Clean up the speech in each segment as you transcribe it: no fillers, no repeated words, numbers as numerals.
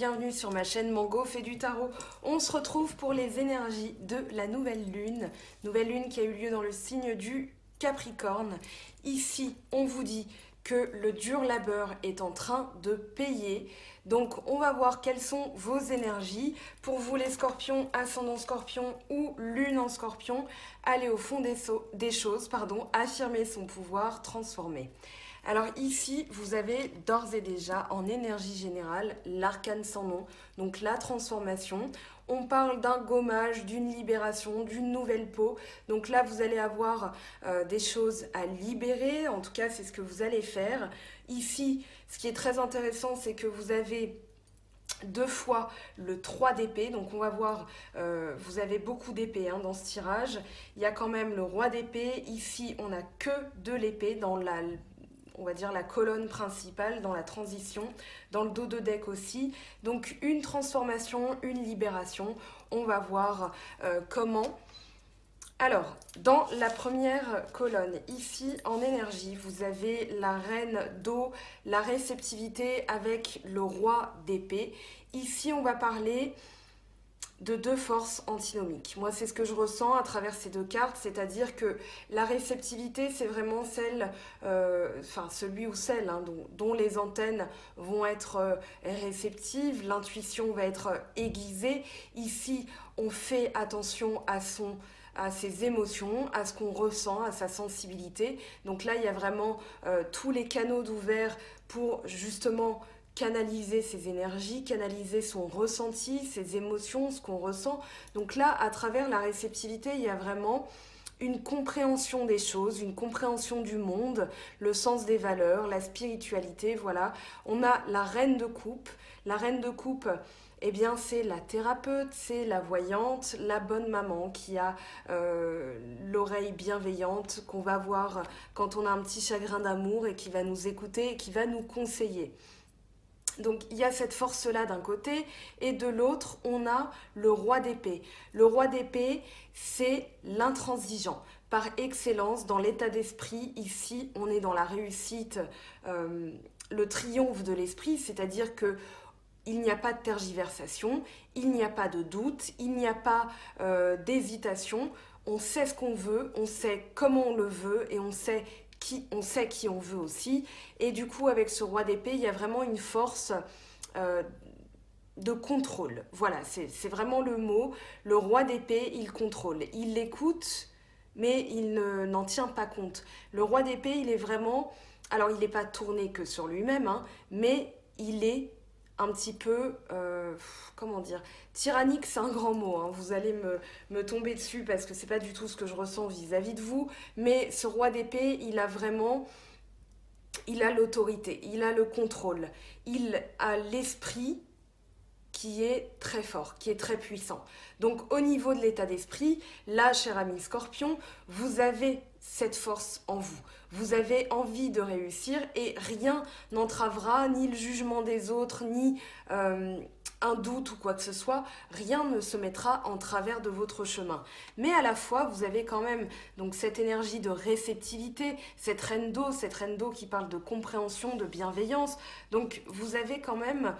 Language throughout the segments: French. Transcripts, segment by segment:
bienvenue sur ma chaîne Mango fait du tarot. On se retrouve pour les énergies de la nouvelle lune qui a eu lieu dans le signe du Capricorne. Ici, on vous dit que le dur labeur est en train de payer. Donc, on va voir quelles sont vos énergies. Pour vous les scorpions, ascendant scorpion ou lune en scorpion, allez au fond des choses, affirmer son pouvoir, transformer. Alors ici, vous avez d'ores et déjà en énergie générale l'arcane sans nom, donc la transformation. On parle d'un gommage, d'une libération, d'une nouvelle peau. Donc là, vous allez avoir des choses à libérer, en tout cas, c'est ce que vous allez faire. Ici, ce qui est très intéressant, c'est que vous avez deux fois le 3 d'épée, donc on va voir, vous avez beaucoup d'épée dans ce tirage. Il y a quand même le roi d'épée. Ici, on n'a que de l'épée dans on va dire la colonne principale, dans la transition, dans le dos de deck aussi. Donc une transformation, une libération. On va voir comment. Alors, dans la première colonne, ici en énergie, vous avez la reine d'eau, la réceptivité avec le roi d'épée. Ici, on va parler de deux forces antinomiques. Moi, c'est ce que je ressens à travers ces deux cartes, c'est-à-dire que la réceptivité, c'est vraiment celle, celui ou celle dont les antennes vont être réceptives, l'intuition va être aiguisée. Ici, on fait attention à ses émotions, à ce qu'on ressent, à sa sensibilité. Donc là, il y a vraiment tous les canaux d'ouvert pour justement canaliser ses énergies, canaliser son ressenti, ses émotions, ce qu'on ressent. Donc là, à travers la réceptivité, il y a vraiment une compréhension des choses, une compréhension du monde, le sens des valeurs, la spiritualité, voilà. On a la reine de coupe. La reine de coupe, eh bien, c'est la thérapeute, c'est la voyante, la bonne maman qui a l'oreille bienveillante qu'on va voir quand on a un petit chagrin d'amour et qui va nous écouter et qui va nous conseiller. Donc il y a cette force-là d'un côté et de l'autre, on a le roi d'épée. Le roi d'épée, c'est l'intransigeant. Par excellence, dans l'état d'esprit, ici, on est dans la réussite, le triomphe de l'esprit, c'est-à-dire que il n'y a pas de tergiversation, il n'y a pas de doute, il n'y a pas d'hésitation. On sait ce qu'on veut, on sait comment on le veut et on sait qui on veut aussi. Et du coup, avec ce roi d'épée, il y a vraiment une force de contrôle. Voilà, c'est vraiment le mot. Le roi d'épée, il contrôle. Il l'écoute, mais il n'en tient pas compte. Le roi d'épée, il est vraiment... Alors, il n'est pas tourné que sur lui-même, mais il est un petit peu, comment dire, tyrannique, c'est un grand mot, vous allez me tomber dessus parce que c'est pas du tout ce que je ressens vis-à-vis de vous, mais ce roi d'épée, il a l'autorité, il a le contrôle, il a l'esprit qui est très fort, qui est très puissant. Donc au niveau de l'état d'esprit, là, cher ami Scorpion, vous avez cette force en vous. Vous avez envie de réussir et rien n'entravera ni le jugement des autres, ni un doute ou quoi que ce soit. Rien ne se mettra en travers de votre chemin. Mais à la fois, vous avez quand même donc cette énergie de réceptivité, cette reine d'eau qui parle de compréhension, de bienveillance. Donc vous avez quand même...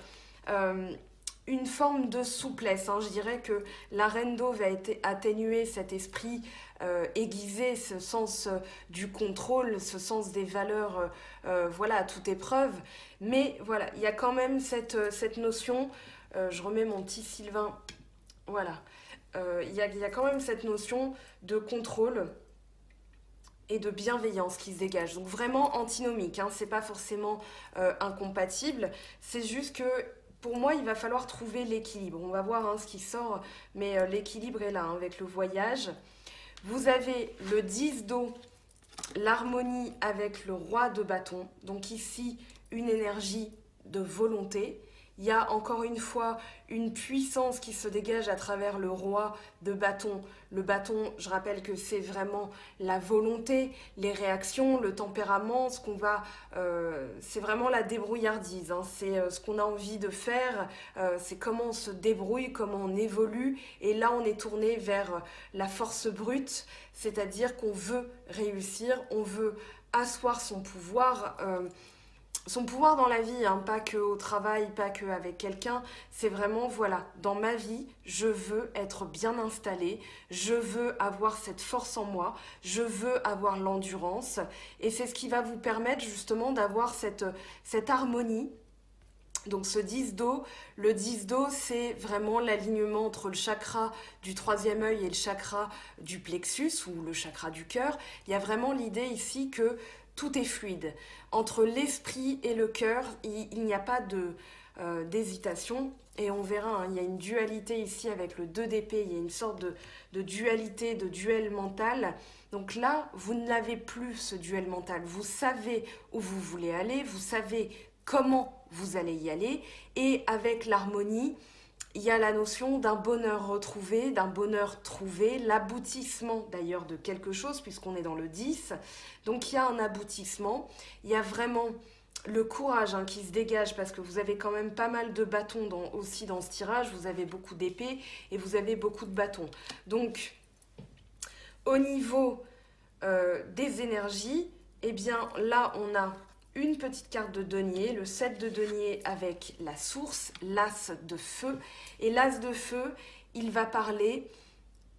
une forme de souplesse. Je dirais que la reine d'eau va atténuer cet esprit aiguisé, ce sens du contrôle, ce sens des valeurs, voilà, à toute épreuve. Mais voilà, il y a quand même cette notion, je remets mon petit Sylvain, voilà, il y a quand même cette notion de contrôle et de bienveillance qui se dégage. Donc vraiment antinomique, c'est pas forcément incompatible, c'est juste que pour moi, il va falloir trouver l'équilibre. On va voir ce qui sort, mais l'équilibre est là avec le voyage. Vous avez le 10 d'eau, l'harmonie avec le roi de bâton. Donc ici, une énergie de volonté. Il y a encore une fois une puissance qui se dégage à travers le roi de bâton. Le bâton, je rappelle que c'est vraiment la volonté, les réactions, le tempérament, c'est vraiment la débrouillardise. C'est ce qu'on a envie de faire, c'est comment on se débrouille, comment on évolue. Et là, on est tourné vers la force brute, c'est-à-dire qu'on veut réussir, on veut asseoir son pouvoir. son pouvoir dans la vie, hein, pas que au travail, pas que avec quelqu'un, c'est vraiment, voilà, dans ma vie, je veux être bien installée, je veux avoir cette force en moi, je veux avoir l'endurance, et c'est ce qui va vous permettre justement d'avoir cette harmonie. Donc ce 10-Do, le 10-Do, c'est vraiment l'alignement entre le chakra du troisième œil et le chakra du plexus ou le chakra du cœur. Il y a vraiment l'idée ici que tout est fluide. Entre l'esprit et le cœur, il n'y a pas d'hésitation. Et on verra, hein, il y a une dualité ici avec le 2 d'épée, il y a une sorte de dualité, de duel mental. Donc là, vous ne l'avez plus, ce duel mental. Vous savez où vous voulez aller, vous savez comment vous allez y aller. Et avec l'harmonie, il y a la notion d'un bonheur retrouvé, d'un bonheur trouvé, l'aboutissement d'ailleurs de quelque chose, puisqu'on est dans le 10. Donc il y a un aboutissement, il y a vraiment le courage, hein, qui se dégage, parce que vous avez quand même pas mal de bâtons aussi dans ce tirage, vous avez beaucoup d'épées et vous avez beaucoup de bâtons. Donc au niveau des énergies, eh bien là on a une petite carte de denier, le 7 de denier avec la source, l'as de feu. Et l'as de feu, il va parler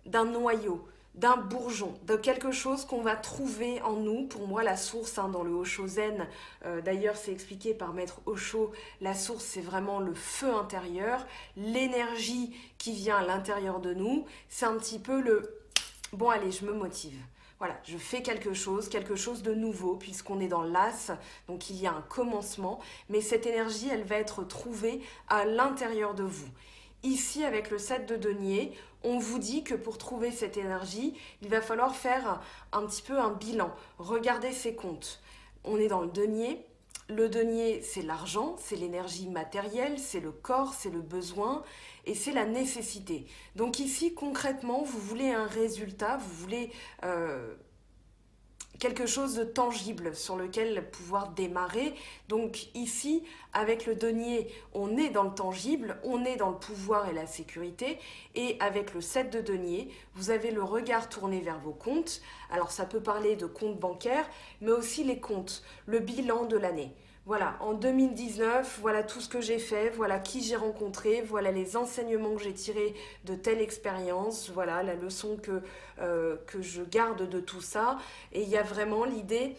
d'un noyau, d'un bourgeon, de quelque chose qu'on va trouver en nous. Pour moi, la source, hein, dans le Osho Zen, d'ailleurs c'est expliqué par Maître Osho, la source c'est vraiment le feu intérieur, l'énergie qui vient à l'intérieur de nous. C'est un petit peu le « bon allez, je me motive ». Voilà, je fais quelque chose de nouveau, puisqu'on est dans l'as, donc il y a un commencement, mais cette énergie, elle va être trouvée à l'intérieur de vous. Ici, avec le 7 de denier, on vous dit que pour trouver cette énergie, il va falloir faire un petit peu un bilan, regarder ses comptes. On est dans le denier. Le denier, c'est l'argent, c'est l'énergie matérielle, c'est le corps, c'est le besoin et c'est la nécessité. Donc ici, concrètement, vous voulez un résultat, vous voulez quelque chose de tangible sur lequel pouvoir démarrer. Donc ici, avec le denier, on est dans le tangible, on est dans le pouvoir et la sécurité. Et avec le 7 de denier, vous avez le regard tourné vers vos comptes. Alors ça peut parler de comptes bancaires, mais aussi les comptes, le bilan de l'année. Voilà, en 2019, voilà tout ce que j'ai fait, voilà qui j'ai rencontré, voilà les enseignements que j'ai tirés de telle expérience, voilà la leçon que je garde de tout ça. Et il y a vraiment l'idée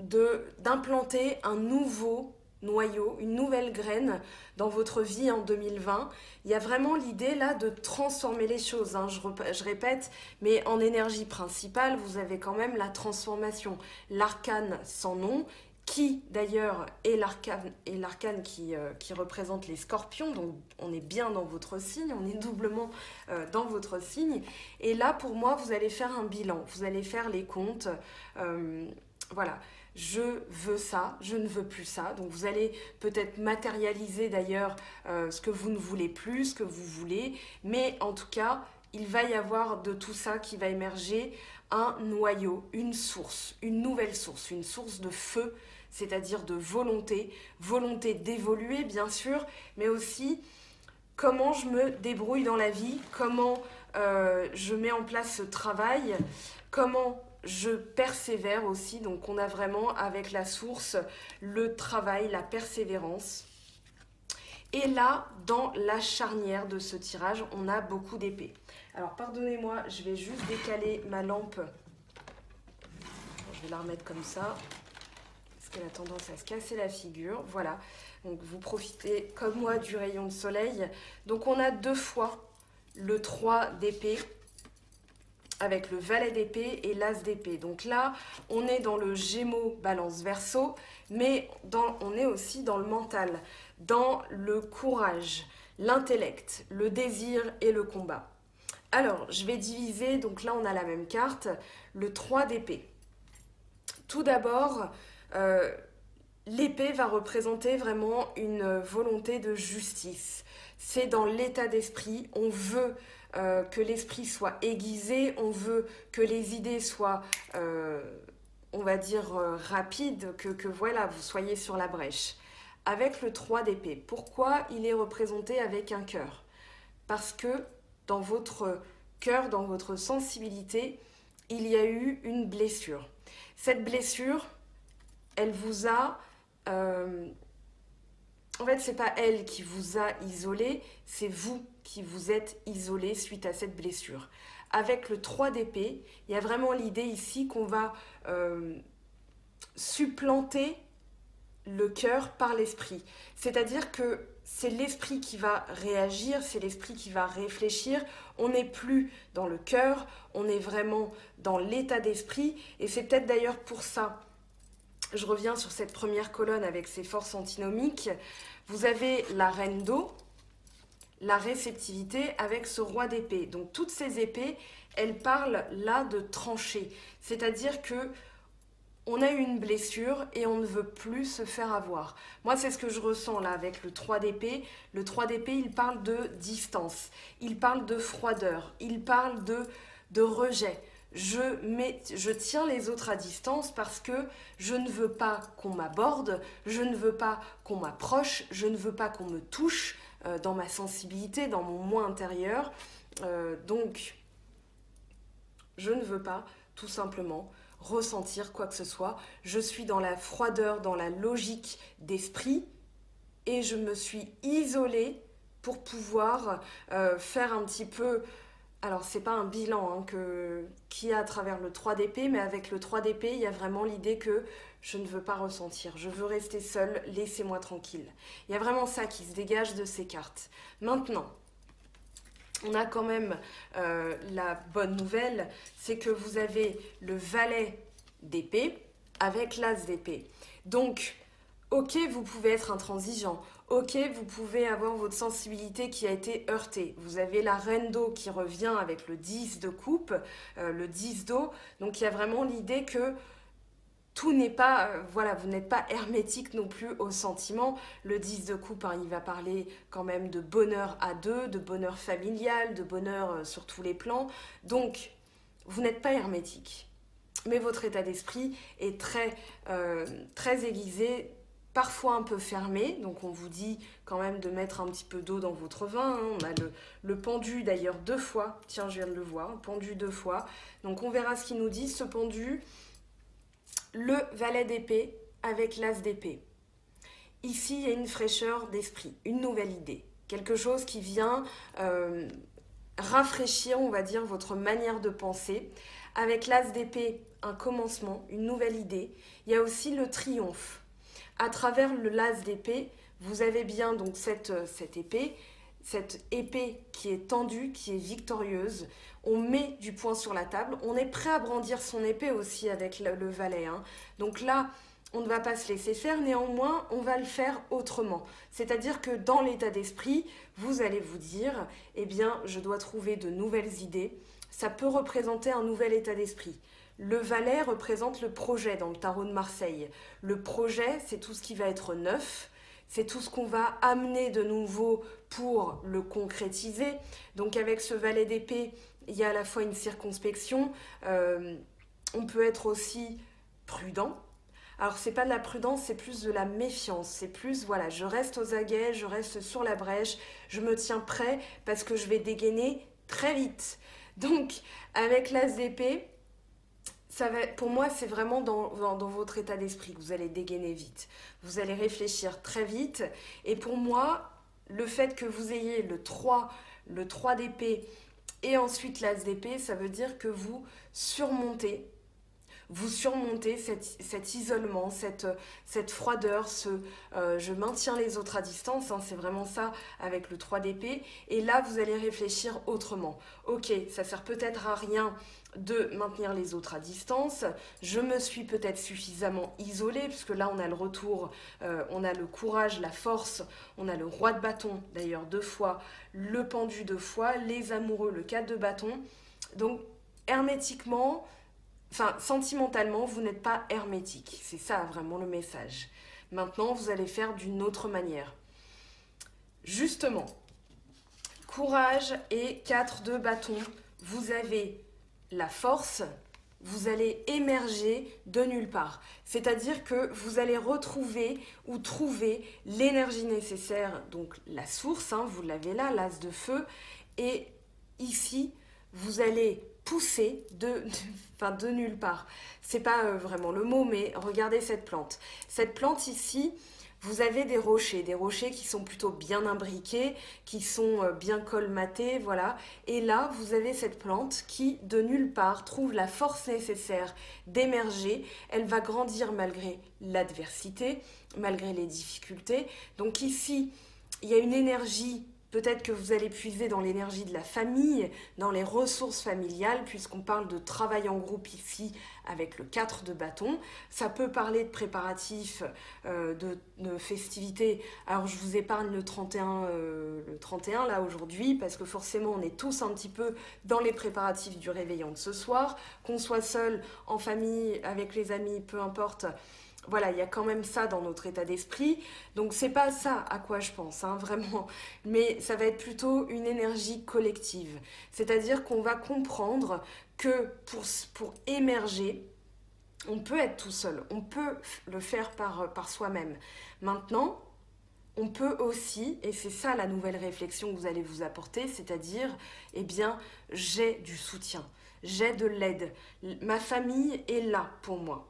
d'implanter un nouveau noyau, une nouvelle graine dans votre vie en 2020. Il y a vraiment l'idée là de transformer les choses, hein. Je répète, mais en énergie principale, vous avez quand même la transformation. L'arcane sans nom, qui d'ailleurs est l'arcane qui représente les scorpions, donc on est bien dans votre signe, on est doublement dans votre signe. Et là, pour moi, vous allez faire un bilan, vous allez faire les comptes, voilà. Je veux ça, je ne veux plus ça. Donc vous allez peut-être matérialiser d'ailleurs ce que vous ne voulez plus, ce que vous voulez. Mais en tout cas, il va y avoir de tout ça qui va émerger un noyau, une source, une nouvelle source, une source de feu, c'est-à-dire de volonté, volonté d'évoluer bien sûr, mais aussi comment je me débrouille dans la vie, comment je mets en place ce travail, comment je persévère aussi. Donc on a vraiment avec la source le travail, la persévérance. Et là, dans la charnière de ce tirage, on a beaucoup d'épées. Alors pardonnez-moi, je vais juste décaler ma lampe. Je vais la remettre comme ça, parce qu'elle a tendance à se casser la figure. Voilà, donc vous profitez comme moi du rayon de soleil. Donc on a 2 fois le 3 d'épée, avec le valet d'épée et l'as d'épée. Donc là, on est dans le Gémeaux, Balance, Verseau, mais on est aussi dans le mental, dans le courage, l'intellect, le désir et le combat. Alors, je vais diviser, donc là on a la même carte, le 3 d'épée. Tout d'abord, l'épée va représenter vraiment une volonté de justice. C'est dans l'état d'esprit, on veut que l'esprit soit aiguisé, on veut que les idées soient, on va dire, rapides, que voilà, vous soyez sur la brèche. Avec le 3 d'épée, pourquoi il est représenté avec un cœur? Parce que dans votre cœur, dans votre sensibilité, il y a eu une blessure. Cette blessure, elle vous a En fait, c'est pas elle qui vous a isolé, c'est vous qui vous êtes isolé suite à cette blessure. Avec le 3 d'épée, il y a vraiment l'idée ici qu'on va supplanter le cœur par l'esprit. C'est-à-dire que c'est l'esprit qui va réagir, c'est l'esprit qui va réfléchir. On n'est plus dans le cœur, on est vraiment dans l'état d'esprit. Et c'est peut-être d'ailleurs pour ça, je reviens sur cette première colonne avec ses forces antinomiques. Vous avez la reine d'eau, la réceptivité avec ce roi d'épée. Donc toutes ces épées, elles parlent là de trancher. C'est-à-dire que on a eu une blessure et on ne veut plus se faire avoir. Moi, c'est ce que je ressens là avec le 3 d'épée. Le 3 d'épée, il parle de distance, il parle de froideur, il parle de rejet. Je tiens les autres à distance parce que je ne veux pas qu'on m'aborde, je ne veux pas qu'on m'approche, je ne veux pas qu'on me touche dans ma sensibilité, dans mon moi intérieur. Donc, je ne veux pas tout simplement ressentir quoi que ce soit. Je suis dans la froideur, dans la logique d'esprit et je me suis isolée pour pouvoir faire un petit peu... Alors, c'est pas un bilan qu'il y a à travers le 3 d'épée, mais avec le 3 d'épée, il y a vraiment l'idée que je ne veux pas ressentir. Je veux rester seule, laissez-moi tranquille. Il y a vraiment ça qui se dégage de ces cartes. Maintenant, on a quand même la bonne nouvelle, c'est que vous avez le valet d'épée avec l'as d'épée. Donc, ok, vous pouvez être intransigeant. Ok, vous pouvez avoir votre sensibilité qui a été heurtée. Vous avez la reine d'eau qui revient avec le 10 de coupe, le 10 d'eau. Donc, il y a vraiment l'idée que tout n'est pas, voilà, vous n'êtes pas hermétique non plus aux sentiments. Le 10 de coupe, il va parler quand même de bonheur à deux, de bonheur familial, de bonheur sur tous les plans. Donc, vous n'êtes pas hermétique. Mais votre état d'esprit est très aiguisé, parfois un peu fermé. Donc, on vous dit quand même de mettre un petit peu d'eau dans votre vin. On a le pendu d'ailleurs 2 fois. Tiens, je viens de le voir, pendu 2 fois. Donc, on verra ce qu'il nous dit, ce pendu. Le valet d'épée avec l'as d'épée. Ici, il y a une fraîcheur d'esprit, une nouvelle idée. Quelque chose qui vient rafraîchir, on va dire, votre manière de penser. Avec l'as d'épée, un commencement, une nouvelle idée. Il y a aussi le triomphe. À travers le l'as d'épée, vous avez bien donc cette épée qui est tendue, qui est victorieuse. On met du poing sur la table. On est prêt à brandir son épée aussi avec le valet. Donc là, on ne va pas se laisser faire. Néanmoins, on va le faire autrement. C'est-à-dire que dans l'état d'esprit, vous allez vous dire, eh bien, je dois trouver de nouvelles idées. Ça peut représenter un nouvel état d'esprit. Le valet représente le projet dans le tarot de Marseille. Le projet, c'est tout ce qui va être neuf. C'est tout ce qu'on va amener de nouveau pour le concrétiser. Donc avec ce valet d'épée, il y a à la fois une circonspection. On peut être aussi prudent. Alors c'est pas de la prudence, c'est plus de la méfiance. C'est plus, voilà, je reste aux aguets, je reste sur la brèche, je me tiens prêt parce que je vais dégainer très vite. Donc avec l'as d'épée, pour moi, c'est vraiment dans votre état d'esprit que vous allez dégainer vite. Vous allez réfléchir très vite. Et pour moi, le fait que vous ayez le 3 d'épée et ensuite l'as d'épée, ça veut dire que vous surmontez cet isolement, cette froideur, je maintiens les autres à distance, c'est vraiment ça avec le 3 d'épée. Et là, vous allez réfléchir autrement. Ok, ça sert peut-être à rien de maintenir les autres à distance. Je me suis peut-être suffisamment isolée, puisque là, on a le retour, on a le courage, la force, on a le roi de bâton, d'ailleurs 2 fois, le pendu 2 fois, les amoureux, le 4 de bâton. Donc, hermétiquement... sentimentalement, vous n'êtes pas hermétique. C'est ça vraiment le message. Maintenant, vous allez faire d'une autre manière. Justement, courage et 4 de bâton. Vous avez la force, vous allez émerger de nulle part. C'est-à-dire que vous allez retrouver ou trouver l'énergie nécessaire, donc la source, vous l'avez là, l'as de feu. Et ici, vous allez pousser enfin de nulle part. C'est pas vraiment le mot, mais regardez cette plante. Cette plante ici, vous avez des rochers qui sont plutôt bien imbriqués, qui sont bien colmatés, voilà. Et là, vous avez cette plante qui, de nulle part, trouve la force nécessaire d'émerger. Elle va grandir malgré l'adversité, malgré les difficultés. Donc ici, il y a une énergie. Peut-être que vous allez puiser dans l'énergie de la famille, dans les ressources familiales, puisqu'on parle de travail en groupe ici avec le 4 de bâton. Ça peut parler de préparatifs, de festivités. Alors je vous épargne le 31 là aujourd'hui, parce que forcément on est tous un petit peu dans les préparatifs du réveillon de ce soir. Qu'on soit seul, en famille, avec les amis, peu importe. Voilà, il y a quand même ça dans notre état d'esprit. Donc c'est pas ça à quoi je pense, hein, vraiment. Mais ça va être plutôt une énergie collective. C'est-à-dire qu'on va comprendre que pour émerger, on peut être tout seul. On peut le faire par soi-même. Maintenant, on peut aussi, et c'est ça la nouvelle réflexion que vous allez vous apporter, c'est-à-dire, eh bien, j'ai du soutien, j'ai de l'aide. Ma famille est là pour moi.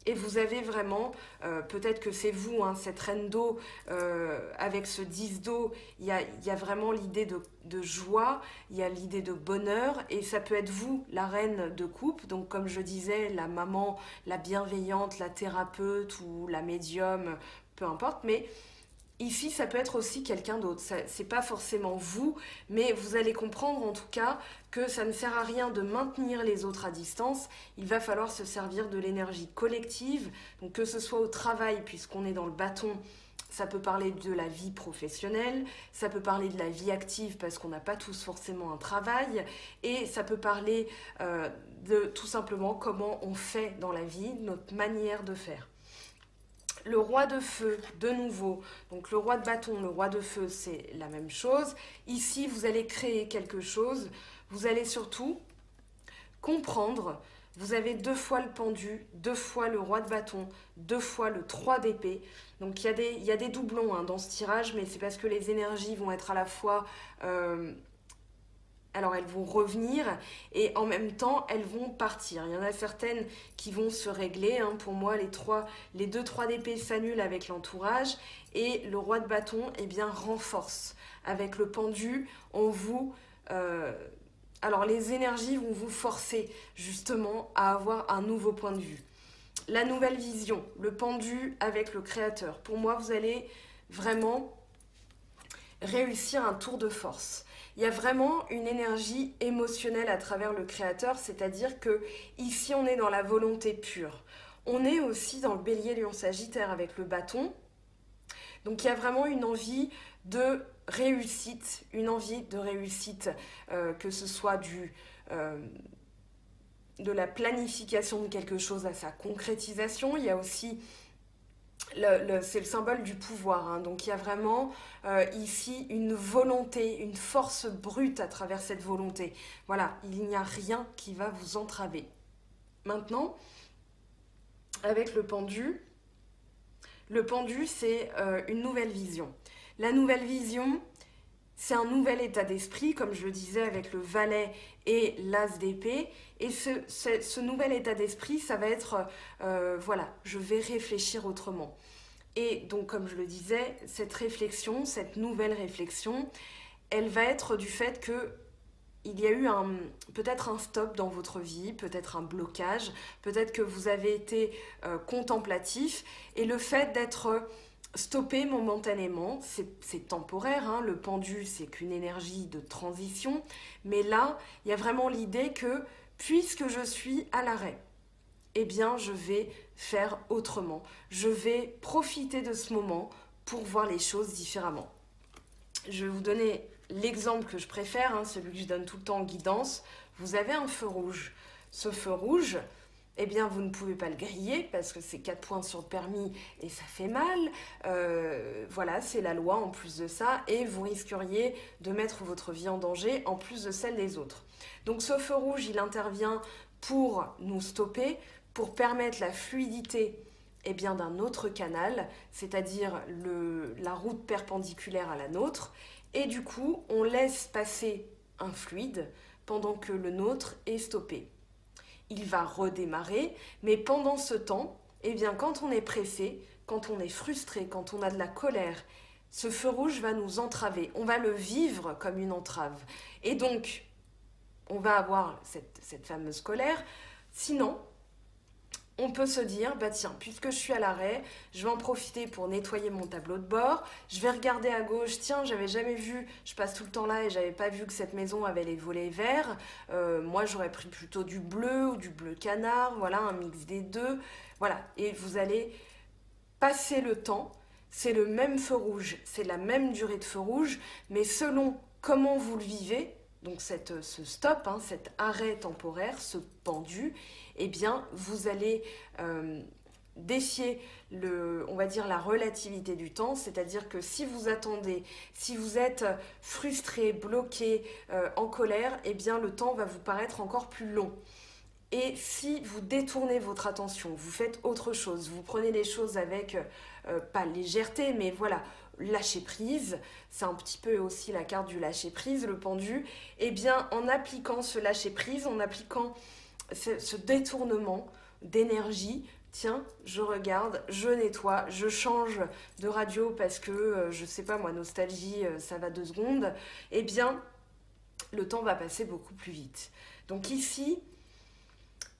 Et vous avez vraiment, peut-être que c'est vous, hein, cette reine d'eau, avec ce 10 d'eau, il y a vraiment l'idée de joie, il y a l'idée de bonheur, et ça peut être vous, la reine de coupe, donc comme je disais, la maman, la bienveillante, la thérapeute ou la médium, peu importe, mais ici, ça peut être aussi quelqu'un d'autre. C'est pas forcément vous, mais vous allez comprendre en tout cas que ça ne sert à rien de maintenir les autres à distance. Il va falloir se servir de l'énergie collective, donc que ce soit au travail, puisqu'on est dans le bâton. Ça peut parler de la vie professionnelle, ça peut parler de la vie active parce qu'on n'a pas tous forcément un travail, et ça peut parler de tout simplement comment on fait dans la vie, notre manière de faire. Le roi de feu, de nouveau, donc le roi de bâton, le roi de feu, c'est la même chose. Ici, vous allez créer quelque chose, vous allez surtout comprendre, vous avez 2 fois le pendu, 2 fois le roi de bâton, 2 fois le 3 d'épée. Donc il y a des doublons hein, dans ce tirage, mais c'est parce que les énergies vont être à la fois... alors elles vont revenir et en même temps elles vont partir. Il y en a certaines qui vont se régler. Hein. Pour moi, les 2 3 d'épée s'annulent avec l'entourage et le roi de bâton eh bien, renforce. Avec le pendu, on vous... alors les énergies vont vous forcer justement à avoir un nouveau point de vue. La nouvelle vision, le pendu avec le créateur. Pour moi, vous allez vraiment réussir un tour de force. Il y a vraiment une énergie émotionnelle à travers le créateur, c'est-à-dire que ici on est dans la volonté pure. On est aussi dans le bélier lion sagittaire avec le bâton. Donc il y a vraiment une envie de réussite, que ce soit de la planification de quelque chose à sa concrétisation. Il y a aussi c'est le symbole du pouvoir, hein. Donc il y a vraiment ici une volonté, une force brute à travers cette volonté. Voilà, il n'y a rien qui va vous entraver. Maintenant, avec le pendu c'est une nouvelle vision. La nouvelle vision, c'est un nouvel état d'esprit, comme je le disais avec le valet et l'as d'épée. Et ce nouvel état d'esprit, ça va être, voilà, je vais réfléchir autrement. Et donc, comme je le disais, cette réflexion, cette nouvelle réflexion, elle va être du fait qu'il y a eu peut-être un stop dans votre vie, peut-être un blocage, peut-être que vous avez été contemplatif. Et le fait d'être... stoppé momentanément, c'est temporaire, hein. Le pendu, c'est qu'une énergie de transition, mais là, il y a vraiment l'idée que, puisque je suis à l'arrêt, eh bien, je vais faire autrement. Je vais profiter de ce moment pour voir les choses différemment. Je vais vous donner l'exemple que je préfère, hein, celui que je donne tout le temps en guidance. Vous avez un feu rouge. Ce feu rouge... eh bien, vous ne pouvez pas le griller parce que c'est 4 points sur le permis et ça fait mal. Voilà, c'est la loi en plus de ça. Et vous risqueriez de mettre votre vie en danger en plus de celle des autres. Donc ce feu rouge, il intervient pour nous stopper, pour permettre la fluidité eh bien, d'un autre canal, c'est-à-dire la route perpendiculaire à la nôtre. Et du coup, on laisse passer un fluide pendant que le nôtre est stoppé. Il va redémarrer, mais pendant ce temps, eh bien, quand on est pressé, quand on est frustré, quand on a de la colère, ce feu rouge va nous entraver. On va le vivre comme une entrave. Et donc, on va avoir cette fameuse colère. Sinon, on peut se dire, bah tiens, puisque je suis à l'arrêt, je vais en profiter pour nettoyer mon tableau de bord. Je vais regarder à gauche, tiens, j'avais jamais vu, je passe tout le temps là et j'avais pas vu que cette maison avait les volets verts. Moi, j'aurais pris plutôt du bleu ou du bleu canard, voilà, un mix des deux. Voilà, et vous allez passer le temps. C'est le même feu rouge, c'est la même durée de feu rouge, mais selon comment vous le vivez, donc ce stop, hein, cet arrêt temporaire, ce pendu, eh bien, vous allez défier on va dire la relativité du temps, c'est-à-dire que si vous attendez, si vous êtes frustré, bloqué, en colère, eh bien, le temps va vous paraître encore plus long. Et si vous détournez votre attention, vous faites autre chose, vous prenez les choses avec, pas légèreté, mais voilà, lâcher prise, c'est un petit peu aussi la carte du lâcher prise, le pendu, et bien en appliquant ce lâcher prise, en appliquant ce détournement d'énergie, tiens, je regarde, je nettoie, je change de radio parce que, je sais pas moi, nostalgie, ça va 2 secondes, et bien le temps va passer beaucoup plus vite. Donc ici,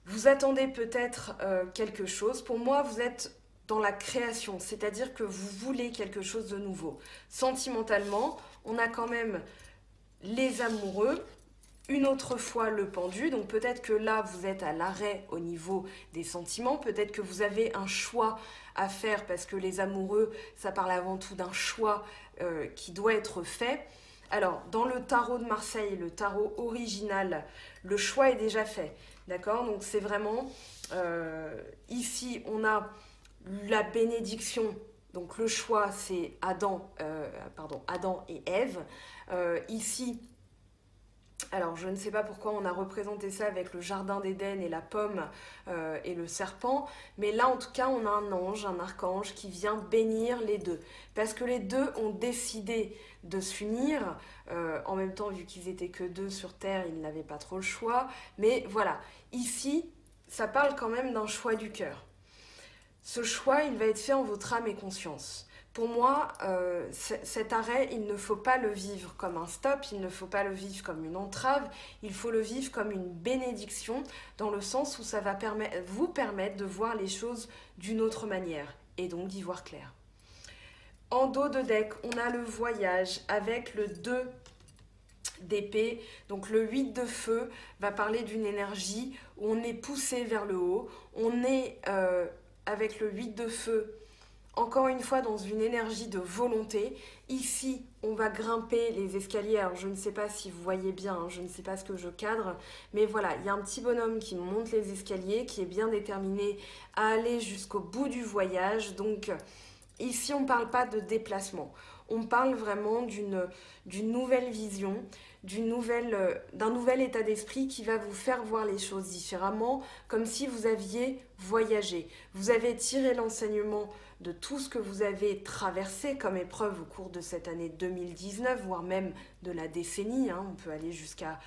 vous attendez peut-être quelque chose. Pour moi, vous êtes dans la création, c'est-à-dire que vous voulez quelque chose de nouveau. Sentimentalement, on a quand même les amoureux, une autre fois le pendu, donc peut-être que là, vous êtes à l'arrêt au niveau des sentiments, peut-être que vous avez un choix à faire, parce que les amoureux, ça parle avant tout d'un choix qui doit être fait. Alors, dans le tarot de Marseille, le tarot original, le choix est déjà fait. D'accord? Donc c'est vraiment, ici on a la bénédiction, donc le choix c'est Adam et Ève. Ici, alors je ne sais pas pourquoi on a représenté ça avec le jardin d'Éden et la pomme et le serpent, mais là en tout cas on a un ange, un archange qui vient bénir les deux. Parce que les deux ont décidé de s'unir, en même temps vu qu'ils étaient que 2 sur Terre, ils n'avaient pas trop le choix, mais voilà, ici ça parle quand même d'un choix du cœur. Ce choix, il va être fait en votre âme et conscience. Pour moi, cet arrêt, il ne faut pas le vivre comme un stop, il ne faut pas le vivre comme une entrave, il faut le vivre comme une bénédiction, dans le sens où ça va vous permettre de voir les choses d'une autre manière, et donc d'y voir clair. En dos de deck, on a le voyage avec le 2 d'épée, donc le 8 de feu va parler d'une énergie où on est poussé vers le haut, on est avec le 8 de feu, encore une fois dans une énergie de volonté. Ici, on va grimper les escaliers, alors je ne sais pas si vous voyez bien, hein, je ne sais pas ce que je cadre, mais voilà, il y a un petit bonhomme qui monte les escaliers, qui est bien déterminé à aller jusqu'au bout du voyage, donc ici on ne parle pas de déplacement, on parle vraiment d'une nouvelle vision, d'un nouvel état d'esprit qui va vous faire voir les choses différemment, comme si vous aviez voyagé. Vous avez tiré l'enseignement de tout ce que vous avez traversé comme épreuve au cours de cette année 2019, voire même de la décennie, hein, on peut aller jusqu'à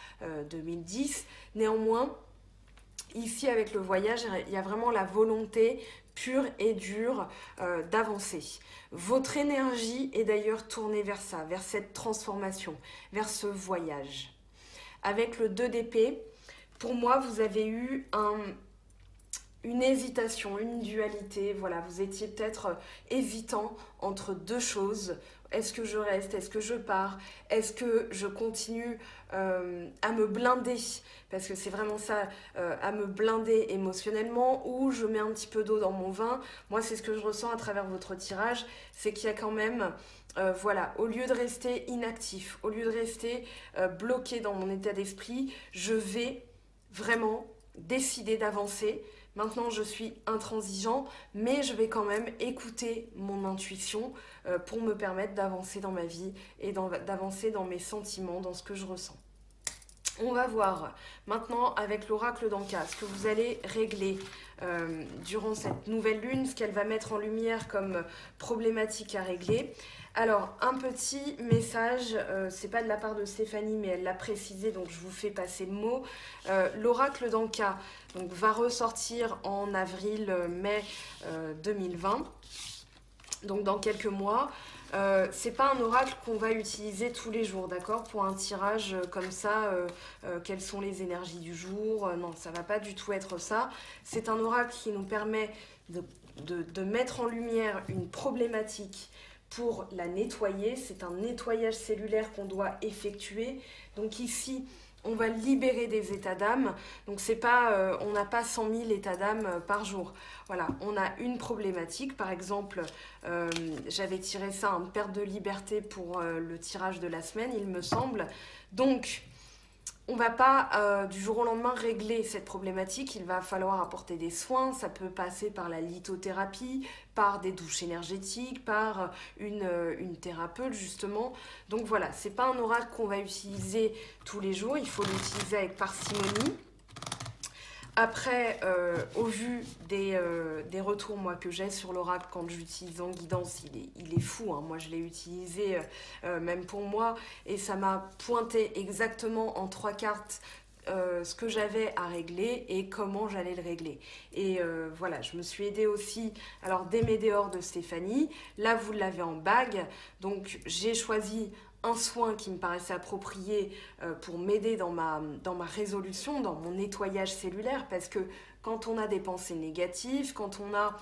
2010. Néanmoins, ici avec le voyage, il y a vraiment la volonté pure et dure d'avancer. Votre énergie est d'ailleurs tournée vers ça, vers cette transformation, vers ce voyage. Avec le 2 d'épée, pour moi, vous avez eu une hésitation, une dualité. Voilà, vous étiez peut-être hésitant entre 2 choses. Est-ce que je reste? Est-ce que je pars? Est-ce que je continue à me blinder? Parce que c'est vraiment ça, à me blinder émotionnellement, ou je mets un petit peu d'eau dans mon vin. Moi, c'est ce que je ressens à travers votre tirage, c'est qu'il y a quand même, voilà, au lieu de rester inactif, au lieu de rester bloqué dans mon état d'esprit, je vais vraiment décider d'avancer. Maintenant, je suis intransigeant, mais je vais quand même écouter mon intuition pour me permettre d'avancer dans ma vie et d'avancer dans mes sentiments, dans ce que je ressens. On va voir maintenant avec l'oracle d'Anka ce que vous allez régler durant cette nouvelle lune, ce qu'elle va mettre en lumière comme problématique à régler. Alors, un petit message, c'est pas de la part de Stéphanie, mais elle l'a précisé, donc je vous fais passer le mot. L'oracle d'Anka donc, va ressortir en avril-mai 2020, donc dans quelques mois. C'est pas un oracle qu'on va utiliser tous les jours, d'accord? Pour un tirage comme ça, quelles sont les énergies du jour? Non, ça va pas du tout être ça. C'est un oracle qui nous permet de mettre en lumière une problématique pour la nettoyer. C'est un nettoyage cellulaire qu'on doit effectuer. Donc ici, on va libérer des états d'âme. Donc c'est pas, on n'a pas 100 000 états d'âme par jour. Voilà, on a une problématique. Par exemple, j'avais tiré ça en perte de liberté pour le tirage de la semaine, il me semble. Donc, on ne va pas du jour au lendemain régler cette problématique, il va falloir apporter des soins, ça peut passer par la lithothérapie, par des douches énergétiques, par une thérapeute justement. Donc voilà, ce n'est pas un oracle qu'on va utiliser tous les jours, il faut l'utiliser avec parcimonie. Après, au vu des retours moi, que j'ai sur l'oracle quand j'utilise en guidance, il est fou. Hein. Moi, je l'ai utilisé même pour moi et ça m'a pointé exactement en 3 cartes ce que j'avais à régler et comment j'allais le régler. Et voilà, je me suis aidée aussi alors des météores de Stéphanie. Là, vous l'avez en bague. Donc, j'ai choisi un soin qui me paraissait approprié pour m'aider dans ma résolution, dans mon nettoyage cellulaire, parce que quand on a des pensées négatives, quand on a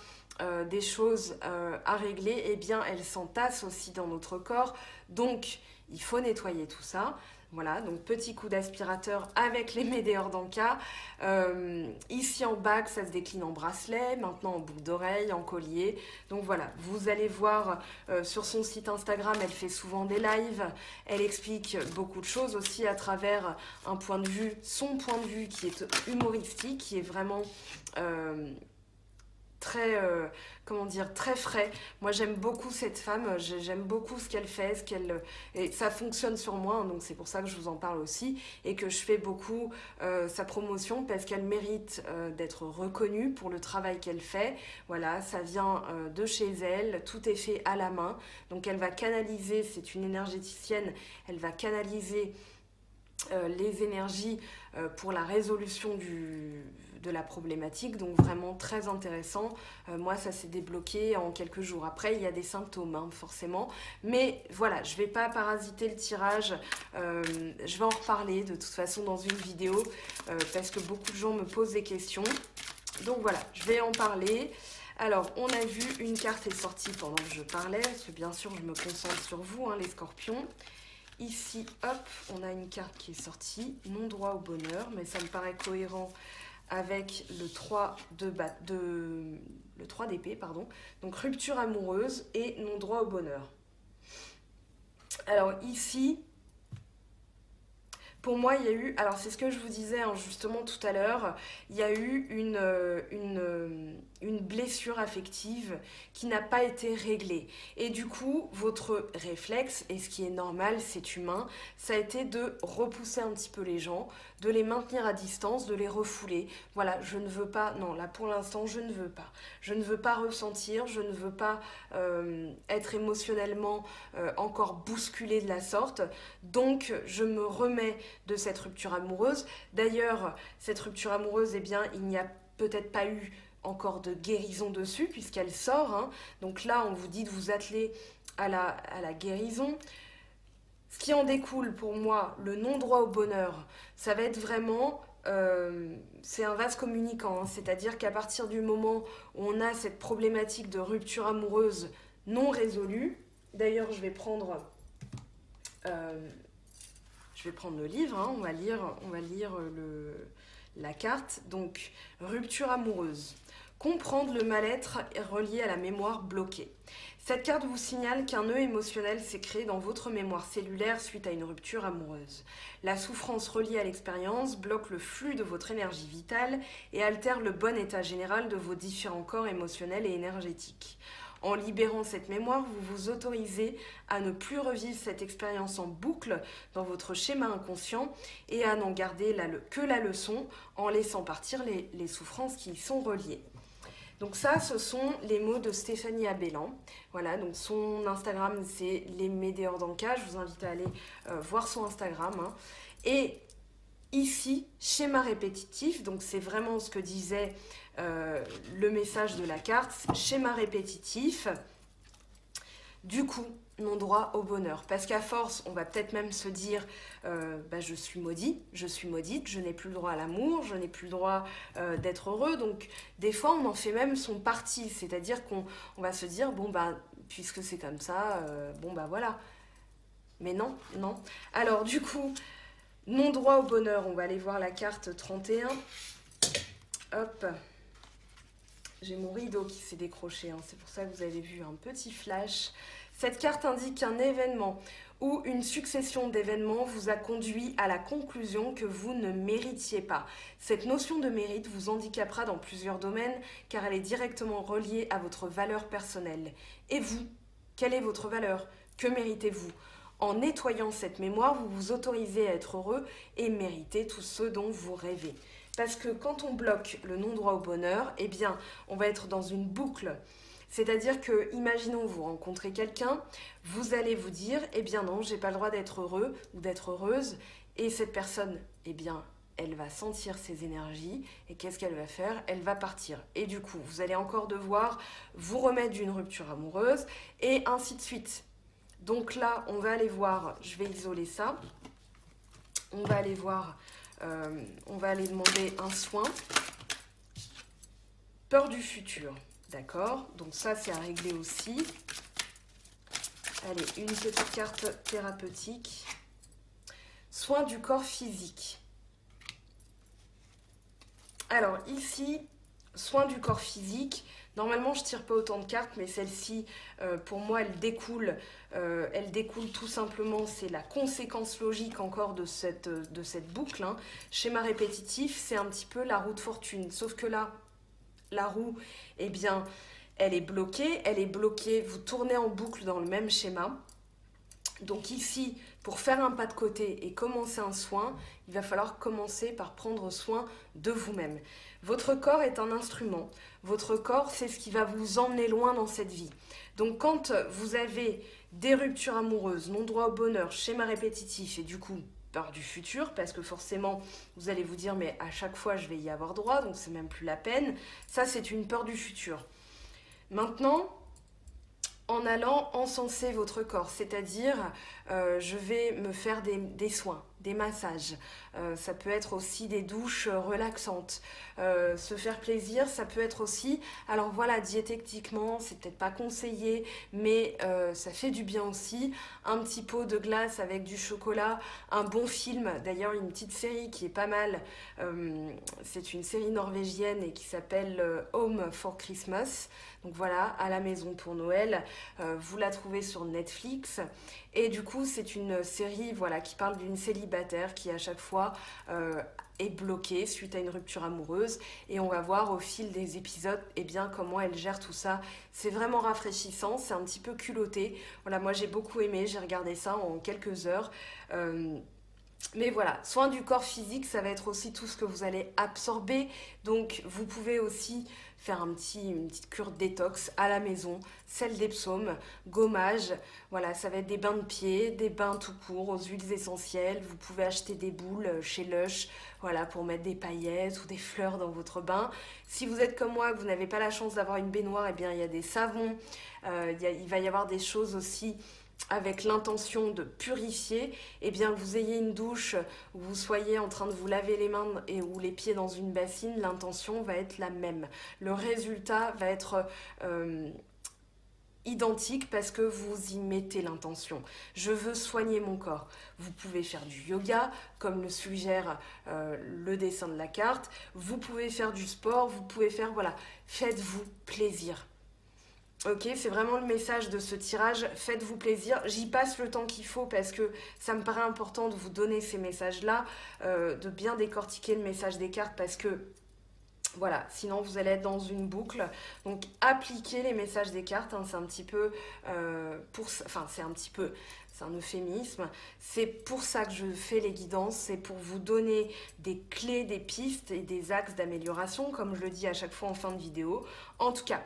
des choses à régler, eh bien elles s'entassent aussi dans notre corps, donc il faut nettoyer tout ça. Voilà, donc petit coup d'aspirateur avec les météores d'Anka. Ici en bague, ça se décline en bracelet, maintenant en boucle d'oreille, en collier. Donc voilà, vous allez voir sur son site Instagram, elle fait souvent des lives. Elle explique beaucoup de choses aussi à travers un point de vue, son point de vue qui est humoristique, qui est vraiment très, comment dire, très frais. Moi, j'aime beaucoup cette femme, j'aime beaucoup ce qu'elle fait, et ça fonctionne sur moi, hein, donc c'est pour ça que je vous en parle aussi, et que je fais beaucoup sa promotion, parce qu'elle mérite d'être reconnue pour le travail qu'elle fait. Voilà, ça vient de chez elle, tout est fait à la main, donc elle va canaliser, c'est une énergéticienne, elle va canaliser les énergies pour la résolution de la problématique, donc vraiment très intéressant. Moi, ça s'est débloqué en quelques jours. Après, il y a des symptômes, hein, forcément. Mais voilà, je ne vais pas parasiter le tirage. Je vais en reparler de toute façon dans une vidéo parce que beaucoup de gens me posent des questions. Donc voilà, je vais en parler. Alors, on a vu, une carte est sortie pendant que je parlais, parce que bien sûr, je me concentre sur vous, hein, les scorpions. Ici, hop, on a une carte qui est sortie, non droit au bonheur, mais ça me paraît cohérent avec le 3 d'épée, pardon. Donc rupture amoureuse et non droit au bonheur. Alors ici, pour moi, il y a eu, alors c'est ce que je vous disais hein, justement tout à l'heure, il y a eu une blessure affective qui n'a pas été réglée. Et du coup, votre réflexe, et ce qui est normal, c'est humain, ça a été de repousser un petit peu les gens, de les maintenir à distance, de les refouler. Voilà, je ne veux pas, non, là pour l'instant, je ne veux pas. Je ne veux pas ressentir, je ne veux pas être émotionnellement encore bousculée de la sorte. Donc, je me remets de cette rupture amoureuse. D'ailleurs, cette rupture amoureuse, eh bien, il n'y a peut-être pas eu encore de guérison dessus puisqu'elle sort. Hein. Donc là, on vous dit de vous atteler à la guérison. Ce qui en découle pour moi, le non-droit au bonheur, ça va être vraiment... c'est un vase communicant, hein. C'est-à-dire qu'à partir du moment où on a cette problématique de rupture amoureuse non résolue, d'ailleurs je vais prendre le livre, hein, on va lire la carte. Donc, rupture amoureuse. Comprendre le mal-être relié à la mémoire bloquée. Cette carte vous signale qu'un nœud émotionnel s'est créé dans votre mémoire cellulaire suite à une rupture amoureuse. La souffrance reliée à l'expérience bloque le flux de votre énergie vitale et altère le bon état général de vos différents corps émotionnels et énergétiques. En libérant cette mémoire, vous vous autorisez à ne plus revivre cette expérience en boucle dans votre schéma inconscient et à n'en garder que la leçon en laissant partir les souffrances qui y sont reliées. Donc ça, ce sont les mots de Stéphanie Abellan. Voilà, donc son Instagram, c'est Les Médéors d'Anka. Je vous invite à aller voir son Instagram. Hein. Et ici, schéma répétitif, donc c'est vraiment ce que disait le message de la carte, schéma répétitif. Du coup, non droit au bonheur. Parce qu'à force, on va peut-être même se dire je suis maudit, je suis maudite, je n'ai plus le droit à l'amour, je n'ai plus le droit d'être heureux. Donc, des fois, on en fait même son parti. C'est-à-dire qu'on va se dire, puisque c'est comme ça, voilà. Mais non, non. Alors, du coup, non droit au bonheur, on va aller voir la carte 31. Hop. J'ai mon rideau qui s'est décroché, hein. C'est pour ça que vous avez vu un petit flash. Cette carte indique un événement ou une succession d'événements vous a conduit à la conclusion que vous ne méritiez pas. Cette notion de mérite vous handicapera dans plusieurs domaines car elle est directement reliée à votre valeur personnelle. Et vous, quelle est votre valeur? Que méritez-vous? En nettoyant cette mémoire, vous vous autorisez à être heureux et mériter tout ce dont vous rêvez. Parce que quand on bloque le non-droit au bonheur, eh bien, on va être dans une boucle. C'est-à-dire que, imaginons, vous rencontrez quelqu'un, vous allez vous dire, eh bien non, j'ai pas le droit d'être heureux ou d'être heureuse. Et cette personne, eh bien, elle va sentir ses énergies. Et qu'est-ce qu'elle va faire? Elle va partir. Et du coup, vous allez encore devoir vous remettre d'une rupture amoureuse et ainsi de suite. Donc là, on va aller voir, je vais isoler ça. On va aller voir... on va aller demander un soin. Peur du futur, d'accord? Donc ça, c'est à régler aussi. Allez, une petite carte thérapeutique. Soin du corps physique. Alors ici, soin du corps physique. Normalement, je ne tire pas autant de cartes, mais celle-ci, pour moi, elle découle tout simplement, c'est la conséquence logique encore de cette boucle. Hein. Schéma répétitif, c'est un petit peu la roue de fortune. Sauf que là, la roue, eh bien, elle est bloquée, vous tournez en boucle dans le même schéma. Donc ici, pour faire un pas de côté et commencer un soin, il va falloir commencer par prendre soin de vous-même. Votre corps est un instrument. Votre corps, c'est ce qui va vous emmener loin dans cette vie. Donc quand vous avez des ruptures amoureuses, non-droit au bonheur, schéma répétitif et du coup, peur du futur, parce que forcément, vous allez vous dire, mais à chaque fois, je vais y avoir droit, donc c'est même plus la peine. Ça, c'est une peur du futur. Maintenant, en allant encenser votre corps, c'est-à-dire je vais me faire des soins, des massages, ça peut être aussi des douches relaxantes, se faire plaisir, ça peut être aussi, alors voilà, diététiquement, c'est peut-être pas conseillé, mais ça fait du bien aussi, un petit pot de glace avec du chocolat, un bon film, d'ailleurs une petite série qui est pas mal, c'est une série norvégienne et qui s'appelle Home for Christmas. Donc voilà, à la maison pour Noël, vous la trouvez sur Netflix. Et du coup, c'est une série qui parle d'une célibataire qui à chaque fois est bloquée suite à une rupture amoureuse. Et on va voir au fil des épisodes comment elle gère tout ça. C'est vraiment rafraîchissant, c'est un petit peu culotté. Voilà, moi j'ai beaucoup aimé, j'ai regardé ça en quelques heures. Mais voilà, soin du corps physique, ça va être aussi tout ce que vous allez absorber. Donc, vous pouvez aussi faire une petite cure détox à la maison, celle des psaumes, gommage. Voilà, ça va être des bains de pied, des bains tout court aux huiles essentielles. Vous pouvez acheter des boules chez Lush, voilà, pour mettre des paillettes ou des fleurs dans votre bain. Si vous êtes comme moi, que vous n'avez pas la chance d'avoir une baignoire, eh bien, il y a des savons. Il va y avoir des choses aussi avec l'intention de purifier, eh bien vous ayez une douche où vous soyez en train de vous laver les mains ou les pieds dans une bassine, l'intention va être la même. Le résultat va être identique parce que vous y mettez l'intention. Je veux soigner mon corps. Vous pouvez faire du yoga, comme le suggère le dessin de la carte. Vous pouvez faire du sport, vous pouvez faire, voilà, faites-vous plaisir. Ok, c'est vraiment le message de ce tirage, faites-vous plaisir. J'y passe le temps qu'il faut parce que ça me paraît important de vous donner ces messages-là, de bien décortiquer le message des cartes parce que, voilà, sinon vous allez être dans une boucle. Donc appliquez les messages des cartes, hein, c'est un petit peu, c'est un euphémisme. C'est pour ça que je fais les guidances, c'est pour vous donner des clés, des pistes et des axes d'amélioration, comme je le dis à chaque fois en fin de vidéo. En tout cas,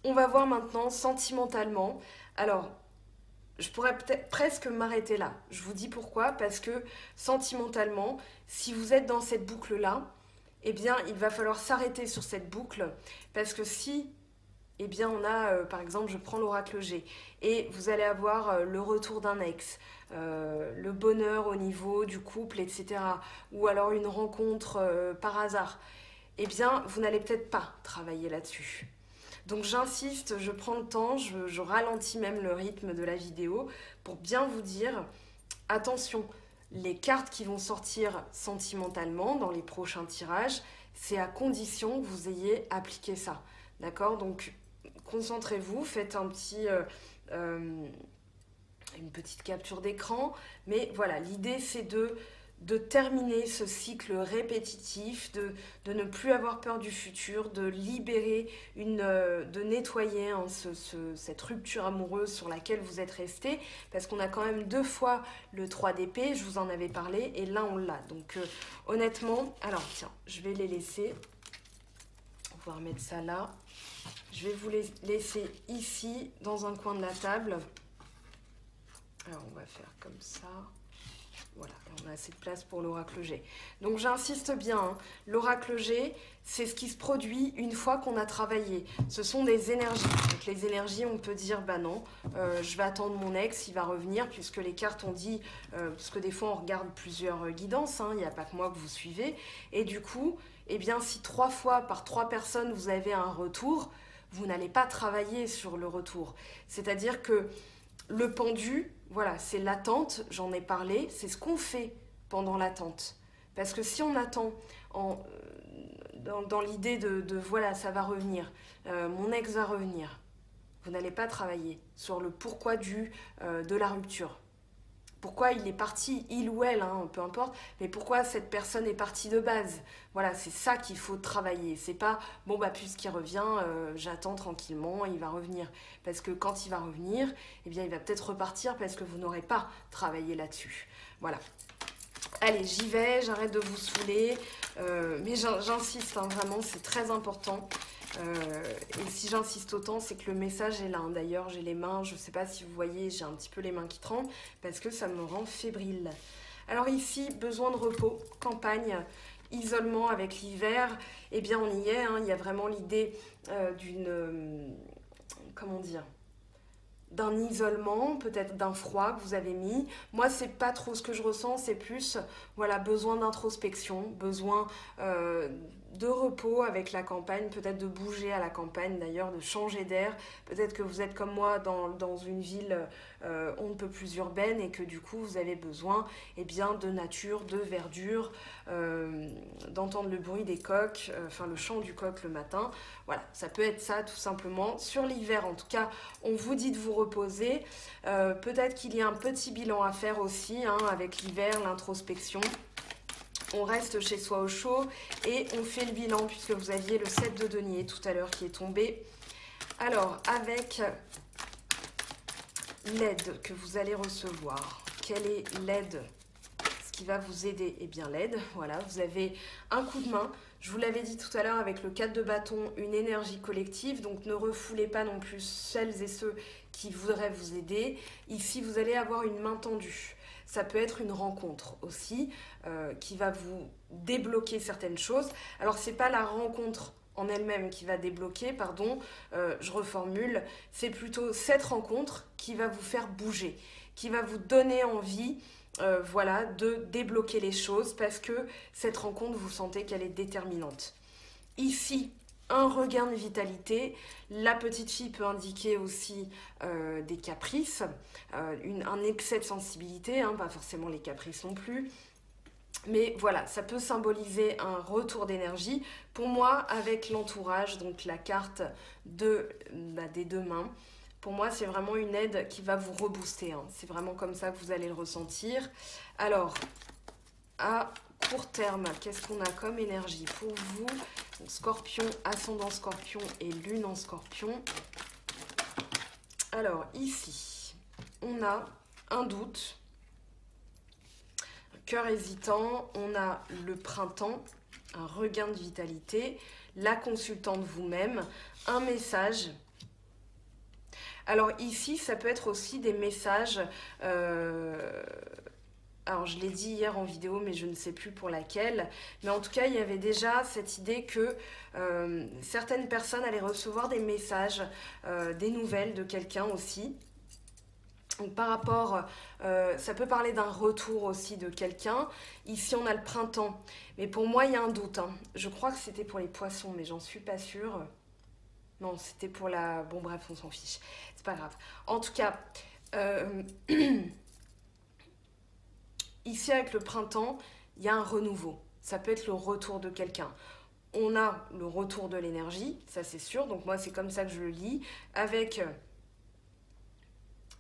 on va voir maintenant sentimentalement. Alors, je pourrais peut-être presque m'arrêter là. Je vous dis pourquoi, parce que sentimentalement, si vous êtes dans cette boucle-là, eh bien, il va falloir s'arrêter sur cette boucle, parce que si, eh bien, on a, par exemple, je prends l'oracle G, et vous allez avoir le retour d'un ex, le bonheur au niveau du couple, etc., ou alors une rencontre par hasard, eh bien, vous n'allez peut-être pas travailler là-dessus. Donc j'insiste, je prends le temps, je ralentis même le rythme de la vidéo pour bien vous dire, attention, les cartes qui vont sortir sentimentalement dans les prochains tirages, c'est à condition que vous ayez appliqué ça. D'accord? Donc concentrez-vous, faites une petite capture d'écran, mais voilà, l'idée c'est de terminer ce cycle répétitif, de ne plus avoir peur du futur, de libérer, de nettoyer cette rupture amoureuse sur laquelle vous êtes resté, parce qu'on a quand même 2 fois le 3 d'épée, je vous en avais parlé, et là on l'a. Donc honnêtement, alors tiens, je vais les laisser, on va remettre ça là, je vais vous les laisser ici, dans un coin de la table. Alors on va faire comme ça. Voilà, on a assez de place pour l'oracle G. Donc j'insiste bien, hein, l'oracle G, c'est ce qui se produit une fois qu'on a travaillé. Ce sont des énergies. Donc les énergies, on peut dire, bah non, je vais attendre mon ex, il va revenir, puisque les cartes ont dit, parce que des fois on regarde plusieurs guidances, hein, il n'y a pas que moi que vous suivez, et du coup, eh bien si 3 fois par 3 personnes vous avez un retour, vous n'allez pas travailler sur le retour. C'est-à-dire que le pendu, voilà, c'est l'attente, j'en ai parlé, c'est ce qu'on fait pendant l'attente. Parce que si on attend dans l'idée de voilà, ça va revenir, mon ex va revenir, vous n'allez pas travailler sur le pourquoi de la rupture. Pourquoi il est parti, il ou elle, hein, peu importe, mais pourquoi cette personne est partie de base. Voilà, c'est ça qu'il faut travailler. C'est pas, bon, bah, puisqu'il revient, j'attends tranquillement, il va revenir. Parce que quand il va revenir, eh bien, il va peut-être repartir parce que vous n'aurez pas travaillé là-dessus. Voilà. Allez, j'y vais, j'arrête de vous saouler. Mais j'insiste, hein, vraiment, c'est très important. Et si j'insiste autant, c'est que le message est là. D'ailleurs, j'ai les mains, je ne sais pas si vous voyez, j'ai un petit peu les mains qui tremblent parce que ça me rend fébrile. Alors ici, besoin de repos, campagne, isolement avec l'hiver. Eh bien, on y est. Hein, il y a vraiment l'idée comment dire, d'un isolement, peut-être d'un froid que vous avez mis. Moi, c'est pas trop ce que je ressens, c'est plus, voilà, besoin d'introspection, besoin de repos avec la campagne, peut-être de bouger à la campagne d'ailleurs, de changer d'air. Peut-être que vous êtes comme moi dans une ville on ne peut plus urbaine et que du coup vous avez besoin bien, de nature, de verdure, d'entendre le bruit des coqs, enfin le chant du coq le matin. Voilà, ça peut être ça tout simplement. Sur l'hiver en tout cas, on vous dit de vous reposer. Peut-être qu'il y a un petit bilan à faire aussi hein, avec l'hiver, l'introspection. On reste chez soi au chaud et on fait le bilan puisque vous aviez le 7 de denier tout à l'heure qui est tombé. Alors, avec l'aide que vous allez recevoir, quelle est l'aide? Ce qui va vous aider? Eh bien, l'aide, voilà, vous avez un coup de main. Je vous l'avais dit tout à l'heure avec le 4 de bâton, une énergie collective. Donc, ne refoulez pas non plus celles et ceux qui voudraient vous aider. Ici, vous allez avoir une main tendue. Ça peut être une rencontre aussi qui va vous débloquer certaines choses. Alors, ce n'est pas la rencontre en elle-même qui va débloquer, pardon, je reformule. C'est plutôt cette rencontre qui va vous faire bouger, qui va vous donner envie voilà, de débloquer les choses parce que cette rencontre, vous sentez qu'elle est déterminante. Ici, un regain de vitalité. La petite fille peut indiquer aussi des caprices, un excès de sensibilité, hein, pas forcément les caprices non plus. Mais voilà, ça peut symboliser un retour d'énergie. Pour moi, avec l'entourage, donc la carte des 2 mains, pour moi, c'est vraiment une aide qui va vous rebooster. Hein. C'est vraiment comme ça que vous allez le ressentir. Alors, à court terme, qu'est-ce qu'on a comme énergie pour vous? Donc, Scorpion, ascendant Scorpion et Lune en Scorpion. Alors, ici, on a un doute, un cœur hésitant, on a le printemps, un regain de vitalité, la consultante vous-même, un message. Alors ici, ça peut être aussi des messages, alors je l'ai dit hier en vidéo, mais je ne sais plus pour laquelle, mais en tout cas, il y avait déjà cette idée que certaines personnes allaient recevoir des messages, des nouvelles de quelqu'un aussi. Donc par rapport, ça peut parler d'un retour aussi de quelqu'un. Ici, on a le printemps. Mais pour moi, il y a un doute, hein. Je crois que c'était pour les poissons, mais j'en suis pas sûre. Non, c'était pour la... Bon, bref, on s'en fiche. C'est pas grave. En tout cas, ici, avec le printemps, il y a un renouveau. Ça peut être le retour de quelqu'un. On a le retour de l'énergie, ça c'est sûr. Donc moi, c'est comme ça que je le lis. Avec...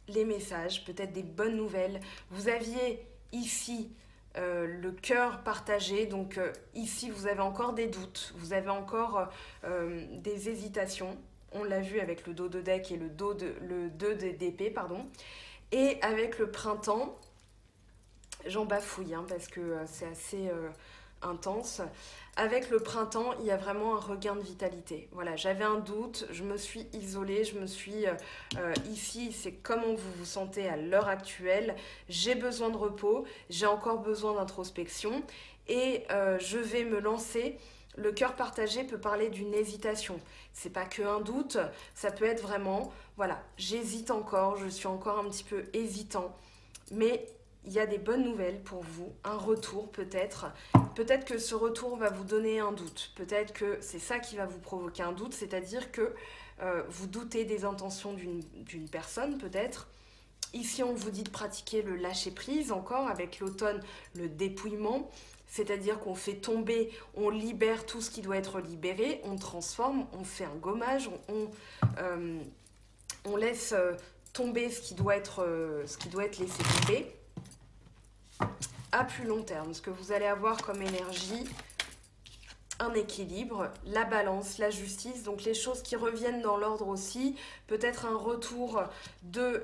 les messages, peut-être des bonnes nouvelles. Vous aviez ici le cœur partagé, donc ici vous avez encore des doutes, vous avez encore des hésitations. On l'a vu avec le dos de deck et le 2 d'épée, pardon. Et avec le printemps, j'en bafouille hein, parce que c'est assez intense. Avec le printemps, il y a vraiment un regain de vitalité. Voilà, j'avais un doute, je me suis isolée, je me suis... ici, c'est comment vous vous sentez à l'heure actuelle. J'ai besoin de repos, j'ai encore besoin d'introspection et je vais me lancer. Le cœur partagé peut parler d'une hésitation. C'est pas que un doute, ça peut être vraiment, voilà, j'hésite encore, je suis encore un petit peu hésitant, mais il y a des bonnes nouvelles pour vous, un retour peut-être. Peut-être que ce retour va vous donner un doute. Peut-être que c'est ça qui va vous provoquer un doute, c'est-à-dire que vous doutez des intentions d'une personne peut-être. Ici, on vous dit de pratiquer le lâcher-prise encore avec l'automne, le dépouillement. C'est-à-dire qu'on fait tomber, on libère tout ce qui doit être libéré, on transforme, on fait un gommage, on laisse tomber ce qui doit être laissé tomber. À plus long terme, ce que vous allez avoir comme énergie, un équilibre, la balance, la justice, donc les choses qui reviennent dans l'ordre aussi, peut-être un retour de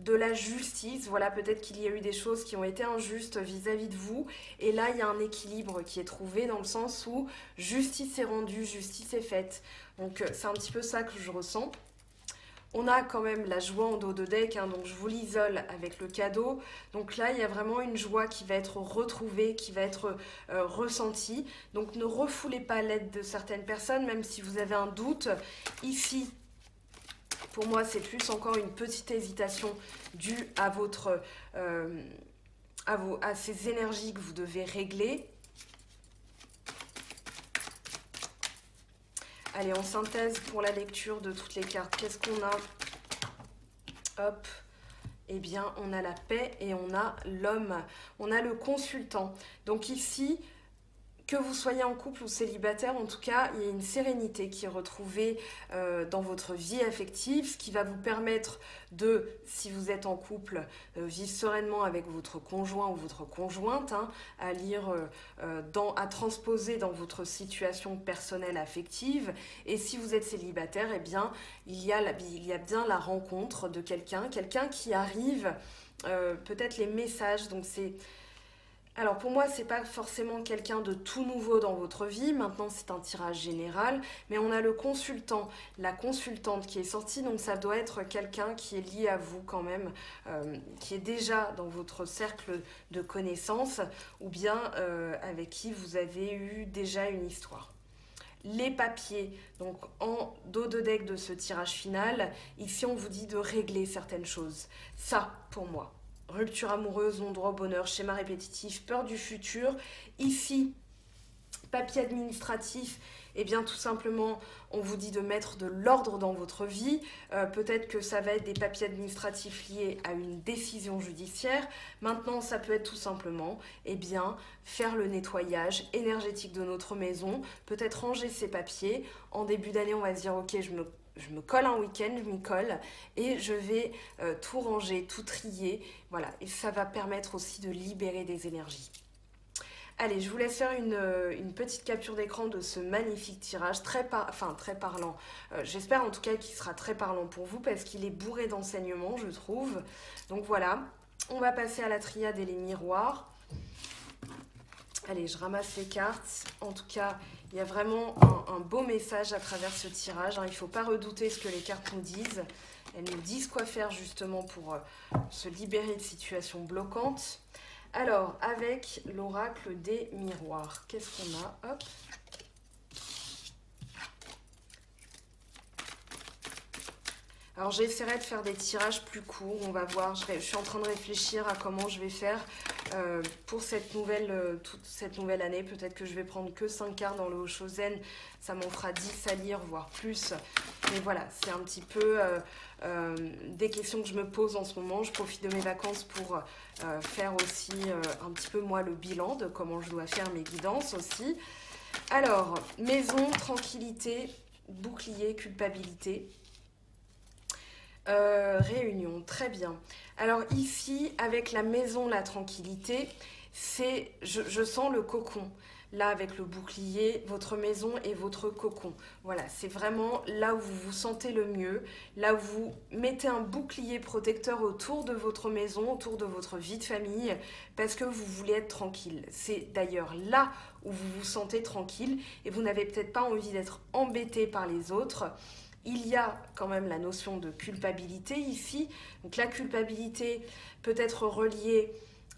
la justice, voilà, peut-être qu'il y a eu des choses qui ont été injustes vis-à-vis de vous, et là il y a un équilibre qui est trouvé dans le sens où justice est rendue, justice est faite, donc c'est un petit peu ça que je ressens. On a quand même la joie en dos de deck, hein, donc je vous l'isole avec le cadeau. Donc là, il y a vraiment une joie qui va être retrouvée, qui va être ressentie. Donc ne refoulez pas l'aide de certaines personnes, même si vous avez un doute. Ici, pour moi, c'est plus encore une petite hésitation due à à ces énergies que vous devez régler. Allez, en synthèse pour la lecture de toutes les cartes, qu'est-ce qu'on a? Hop, eh bien, on a la paix et on a l'homme. On a le consultant. Donc ici, que vous soyez en couple ou célibataire, en tout cas, il y a une sérénité qui est retrouvée dans votre vie affective, ce qui va vous permettre de, si vous êtes en couple, vivre sereinement avec votre conjoint ou votre conjointe, hein, à lire, à transposer dans votre situation personnelle affective. Et si vous êtes célibataire, eh bien, il y a bien la rencontre de quelqu'un qui arrive, peut-être les messages, donc c'est... Alors pour moi, c'est pas forcément quelqu'un de tout nouveau dans votre vie, maintenant c'est un tirage général, mais on a le consultant, la consultante qui est sortie, donc ça doit être quelqu'un qui est lié à vous quand même, qui est déjà dans votre cercle de connaissances, ou bien avec qui vous avez eu déjà une histoire. Les papiers, donc en dos de deck de ce tirage final, ici on vous dit de régler certaines choses. Ça, pour moi. Rupture amoureuse, non-droit au bonheur, schéma répétitif, peur du futur. Ici, papier administratif, eh bien tout simplement, on vous dit de mettre de l'ordre dans votre vie. Peut-être que ça va être des papiers administratifs liés à une décision judiciaire. Maintenant, ça peut être tout simplement, eh bien, faire le nettoyage énergétique de notre maison. Peut-être ranger ces papiers. En début d'année, on va se dire, ok, je me colle un week-end, je m'y colle et je vais tout ranger, tout trier. Voilà, et ça va permettre aussi de libérer des énergies. Allez, je vous laisse faire une petite capture d'écran de ce magnifique tirage, très parlant. J'espère en tout cas qu'il sera très parlant pour vous parce qu'il est bourré d'enseignements, je trouve. Donc voilà, on va passer à la triade et les miroirs. Allez, je ramasse les cartes. En tout cas, il y a vraiment un beau message à travers ce tirage. Il ne faut pas redouter ce que les cartes nous disent. Elles nous disent quoi faire justement pour se libérer de situations bloquantes. Alors, avec l'oracle des miroirs, qu'est-ce qu'on a? Hop. Alors, j'essaierai de faire des tirages plus courts, on va voir. Je suis en train de réfléchir à comment je vais faire pour toute cette nouvelle année. Peut-être que je vais prendre que 5 cartes dans le Hoshozen. Ça m'en fera 10 à lire, voire plus. Mais voilà, c'est un petit peu des questions que je me pose en ce moment. Je profite de mes vacances pour faire aussi un petit peu moi le bilan de comment je dois faire mes guidances aussi. Alors, maison, tranquillité, bouclier, culpabilité. Réunion, très bien. Alors ici, avec la maison, la tranquillité, je sens le cocon. Là, avec le bouclier, votre maison et votre cocon. Voilà, c'est vraiment là où vous vous sentez le mieux, là où vous mettez un bouclier protecteur autour de votre maison, autour de votre vie de famille, parce que vous voulez être tranquille. C'est d'ailleurs là où vous vous sentez tranquille et vous n'avez peut-être pas envie d'être embêté par les autres. Il y a quand même la notion de culpabilité ici. Donc la culpabilité peut être reliée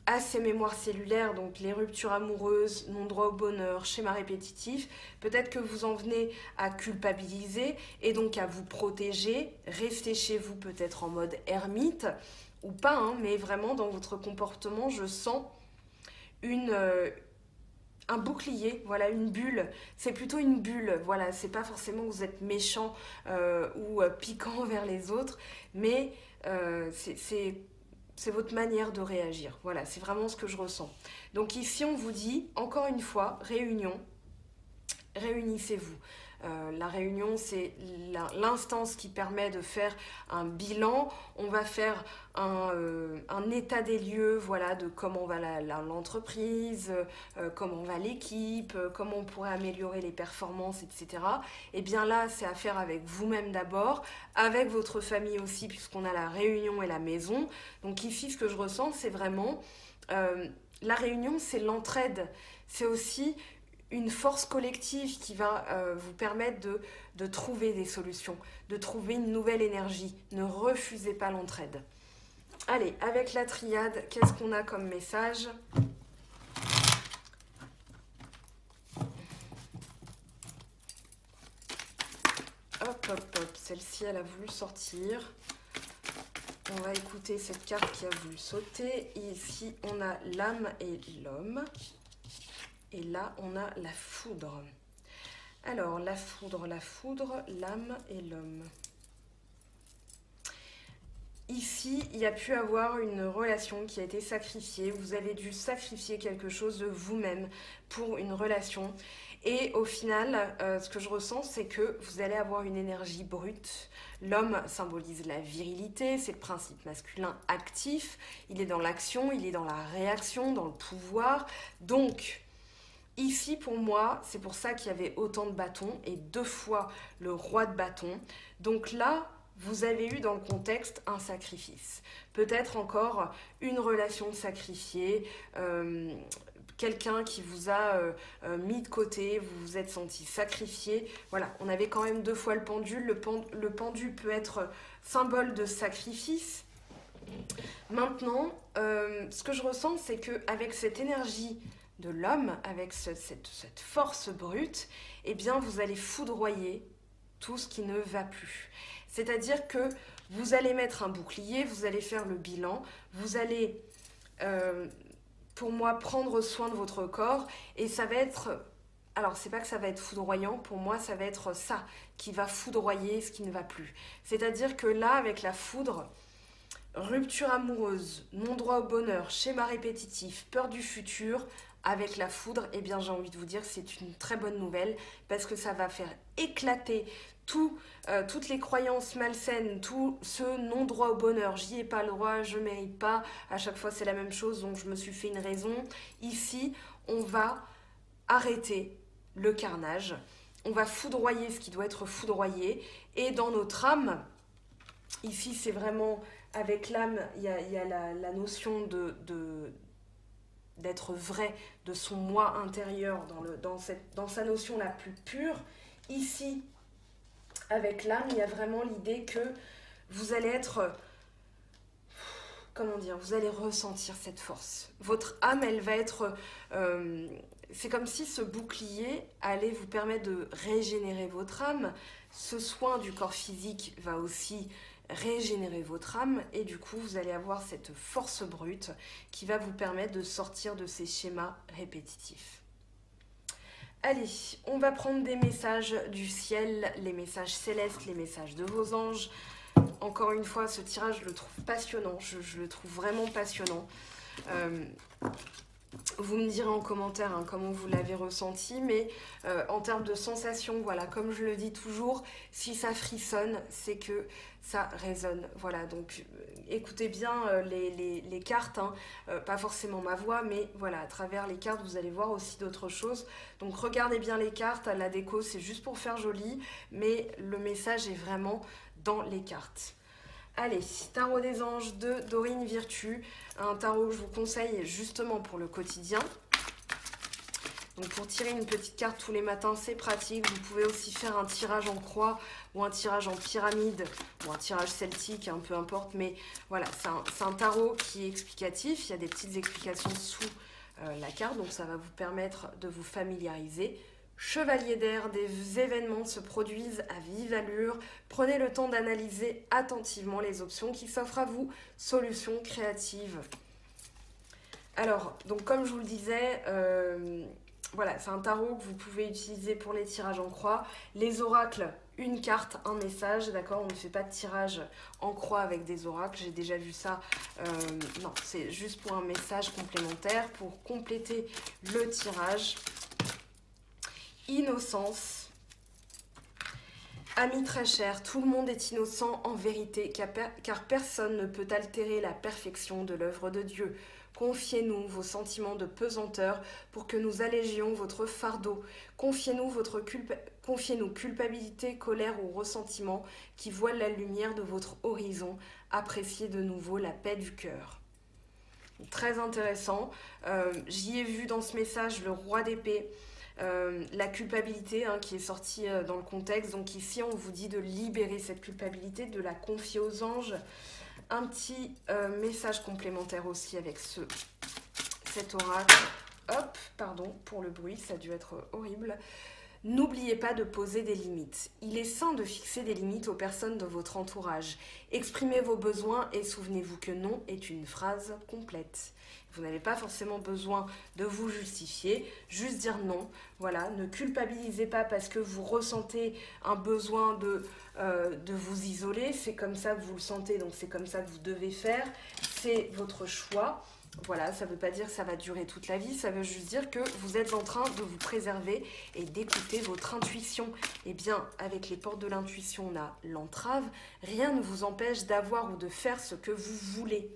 à ces mémoires cellulaires, donc les ruptures amoureuses, non-droit au bonheur, schéma répétitif. Peut-être que vous en venez à culpabiliser et donc à vous protéger, rester chez vous peut-être en mode ermite ou pas, hein, mais vraiment dans votre comportement, je sens un bouclier, voilà, une bulle. C'est plutôt une bulle, voilà, c'est pas forcément que vous êtes méchant ou piquant vers les autres, mais c'est votre manière de réagir. Voilà, c'est vraiment ce que je ressens. Donc ici, on vous dit, encore une fois, réunion, réunissez-vous. La réunion, c'est l'instance qui permet de faire un bilan. On va faire un état des lieux, voilà, de comment va l'entreprise, comment va l'équipe, comment on pourrait améliorer les performances, etc. Et bien là, c'est à faire avec vous-même d'abord, avec votre famille aussi, puisqu'on a la réunion et la maison. Donc ici, ce que je ressens, c'est vraiment la réunion, c'est l'entraide. C'est aussi une force collective qui va vous permettre de trouver des solutions, de trouver une nouvelle énergie. Ne refusez pas l'entraide. Allez, avec la triade, qu'est-ce qu'on a comme message? Hop, hop, hop. Celle-ci, elle a voulu sortir. On va écouter cette carte qui a voulu sauter. Ici, on a l'âme et l'homme. Et là, on a la foudre. Alors, la foudre, l'âme et l'homme. Ici, il y a pu avoir une relation qui a été sacrifiée. Vous avez dû sacrifier quelque chose de vous-même pour une relation. Et au final, ce que je ressens, c'est que vous allez avoir une énergie brute. L'homme symbolise la virilité, c'est le principe masculin actif. Il est dans l'action, il est dans la réaction, dans le pouvoir. Donc, ici, pour moi, c'est pour ça qu'il y avait autant de bâtons et 2 fois le roi de bâtons. Donc là, vous avez eu dans le contexte un sacrifice. Peut-être encore une relation sacrifiée, quelqu'un qui vous a mis de côté, vous vous êtes senti sacrifié. Voilà, on avait quand même 2 fois le pendule. Le pendule peut être symbole de sacrifice. Maintenant, ce que je ressens, c'est qu'avec cette énergie de l'homme, avec cette force brute, eh bien, vous allez foudroyer tout ce qui ne va plus. C'est-à-dire que vous allez mettre un bouclier, vous allez faire le bilan, vous allez, pour moi, prendre soin de votre corps et ça va être... Alors, c'est pas que ça va être foudroyant, pour moi, ça va être ça qui va foudroyer ce qui ne va plus. C'est-à-dire que là, avec la foudre, rupture amoureuse, non-droit au bonheur, schéma répétitif, peur du futur, avec la foudre, eh bien j'ai envie de vous dire c'est une très bonne nouvelle parce que ça va faire éclater toutes les croyances malsaines, tout ce non-droit au bonheur, j'y ai pas le droit, je mérite pas, à chaque fois c'est la même chose, donc je me suis fait une raison. Ici, on va arrêter le carnage, on va foudroyer ce qui doit être foudroyé, et dans notre âme, ici c'est vraiment avec l'âme, il y a la notion d'être vrai, de son moi intérieur, dans sa notion la plus pure. Ici, avec l'âme, il y a vraiment l'idée que vous allez être, comment dire, vous allez ressentir cette force. Votre âme, elle va être, c'est comme si ce bouclier allait vous permettre de régénérer votre âme. Ce soin du corps physique va aussi régénérer votre âme, et du coup vous allez avoir cette force brute qui va vous permettre de sortir de ces schémas répétitifs. Allez, on va prendre des messages du ciel, les messages célestes, les messages de vos anges. Encore une fois, ce tirage, je le trouve passionnant, je le trouve vraiment passionnant. Vous me direz en commentaire comment vous l'avez ressenti, mais en termes de sensation, voilà, comme je le dis toujours, si ça frissonne, c'est que ça résonne. Voilà, donc écoutez bien les cartes, pas forcément ma voix, mais voilà, à travers les cartes, vous allez voir aussi d'autres choses. Donc regardez bien les cartes, la déco, c'est juste pour faire joli, mais le message est vraiment dans les cartes. Allez, tarot des anges de Dorine Virtue, un tarot que je vous conseille justement pour le quotidien. Donc pour tirer une petite carte tous les matins, c'est pratique. Vous pouvez aussi faire un tirage en croix ou un tirage en pyramide ou un tirage celtique, peu importe. Mais voilà, c'est un tarot qui est explicatif. Il y a des petites explications sous la carte, donc ça va vous permettre de vous familiariser. Chevalier d'air, des événements se produisent à vive allure. Prenez le temps d'analyser attentivement les options qui s'offrent à vous. Solutions créatives. Alors, donc comme je vous le disais, voilà, c'est un tarot que vous pouvez utiliser pour les tirages en croix. Les oracles, une carte, un message, d'accord? On ne fait pas de tirage en croix avec des oracles, j'ai déjà vu ça. Non, c'est juste pour un message complémentaire, pour compléter le tirage. Innocence. Amis très chers, tout le monde est innocent en vérité, car personne ne peut altérer la perfection de l'œuvre de Dieu. Confiez-nous vos sentiments de pesanteur pour que nous allégions votre fardeau. Confiez-nous culpabilité, colère ou ressentiment qui voilent la lumière de votre horizon. Appréciez de nouveau la paix du cœur. Très intéressant. J'y ai vu dans ce message le roi d'épée. La culpabilité qui est sortie dans le contexte. Donc ici, on vous dit de libérer cette culpabilité, de la confier aux anges. Un petit message complémentaire aussi avec cet oracle. Hop, pardon pour le bruit, ça a dû être horrible. N'oubliez pas de poser des limites. Il est sain de fixer des limites aux personnes de votre entourage. Exprimez vos besoins et souvenez-vous que non est une phrase complète. Vous n'avez pas forcément besoin de vous justifier, juste dire non. Voilà, ne culpabilisez pas parce que vous ressentez un besoin de vous isoler. C'est comme ça que vous le sentez, donc c'est comme ça que vous devez faire. C'est votre choix. Voilà, ça ne veut pas dire que ça va durer toute la vie, ça veut juste dire que vous êtes en train de vous préserver et d'écouter votre intuition. Et bien, avec les portes de l'intuition, on a l'entrave. Rien ne vous empêche d'avoir ou de faire ce que vous voulez.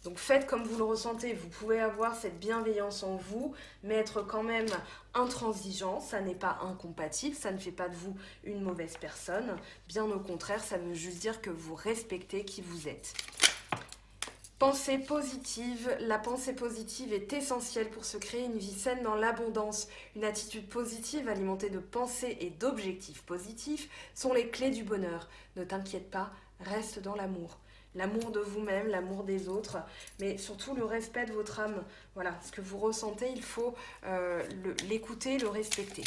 Donc faites comme vous le ressentez, vous pouvez avoir cette bienveillance en vous, mais être quand même intransigeant, ça n'est pas incompatible, ça ne fait pas de vous une mauvaise personne. Bien au contraire, ça veut juste dire que vous respectez qui vous êtes. Pensée positive. La pensée positive est essentielle pour se créer une vie saine dans l'abondance. Une attitude positive alimentée de pensées et d'objectifs positifs sont les clés du bonheur. Ne t'inquiète pas, reste dans l'amour. L'amour de vous-même, l'amour des autres, mais surtout le respect de votre âme. Voilà, ce que vous ressentez, il faut l'écouter, le respecter.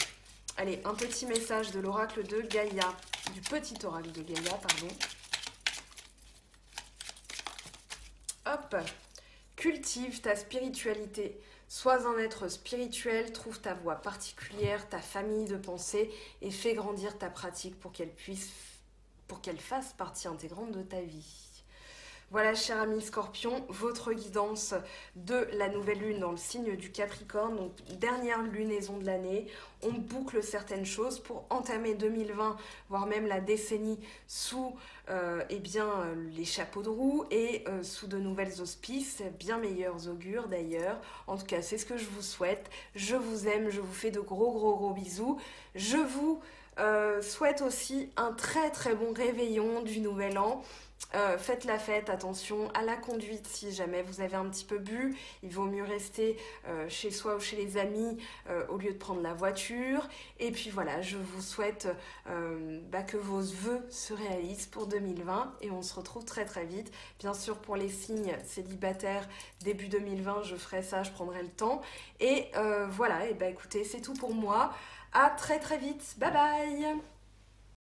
Allez, un petit message de l'oracle de Gaïa, du petit oracle de Gaïa, pardon. Hop, cultive ta spiritualité. Sois un être spirituel, trouve ta voie particulière, ta famille de pensée et fais grandir ta pratique pour qu'elle fasse partie intégrante de ta vie. Voilà, cher ami Scorpion, votre guidance de la nouvelle lune dans le signe du Capricorne, donc dernière lunaison de l'année. On boucle certaines choses pour entamer 2020, voire même la décennie sous les chapeaux de roue et sous de nouvelles auspices, bien meilleurs augures d'ailleurs. En tout cas, c'est ce que je vous souhaite. Je vous aime, je vous fais de gros bisous. Je vous souhaite aussi un très bon réveillon du nouvel an. Faites la fête, attention à la conduite si jamais vous avez un petit peu bu. Il vaut mieux rester chez soi ou chez les amis au lieu de prendre la voiture. Et puis voilà, je vous souhaite que vos vœux se réalisent pour 2020 et on se retrouve très vite. Bien sûr, pour les signes célibataires, début 2020, je ferai ça, je prendrai le temps. Et voilà, et écoutez, c'est tout pour moi. À très vite. Bye bye.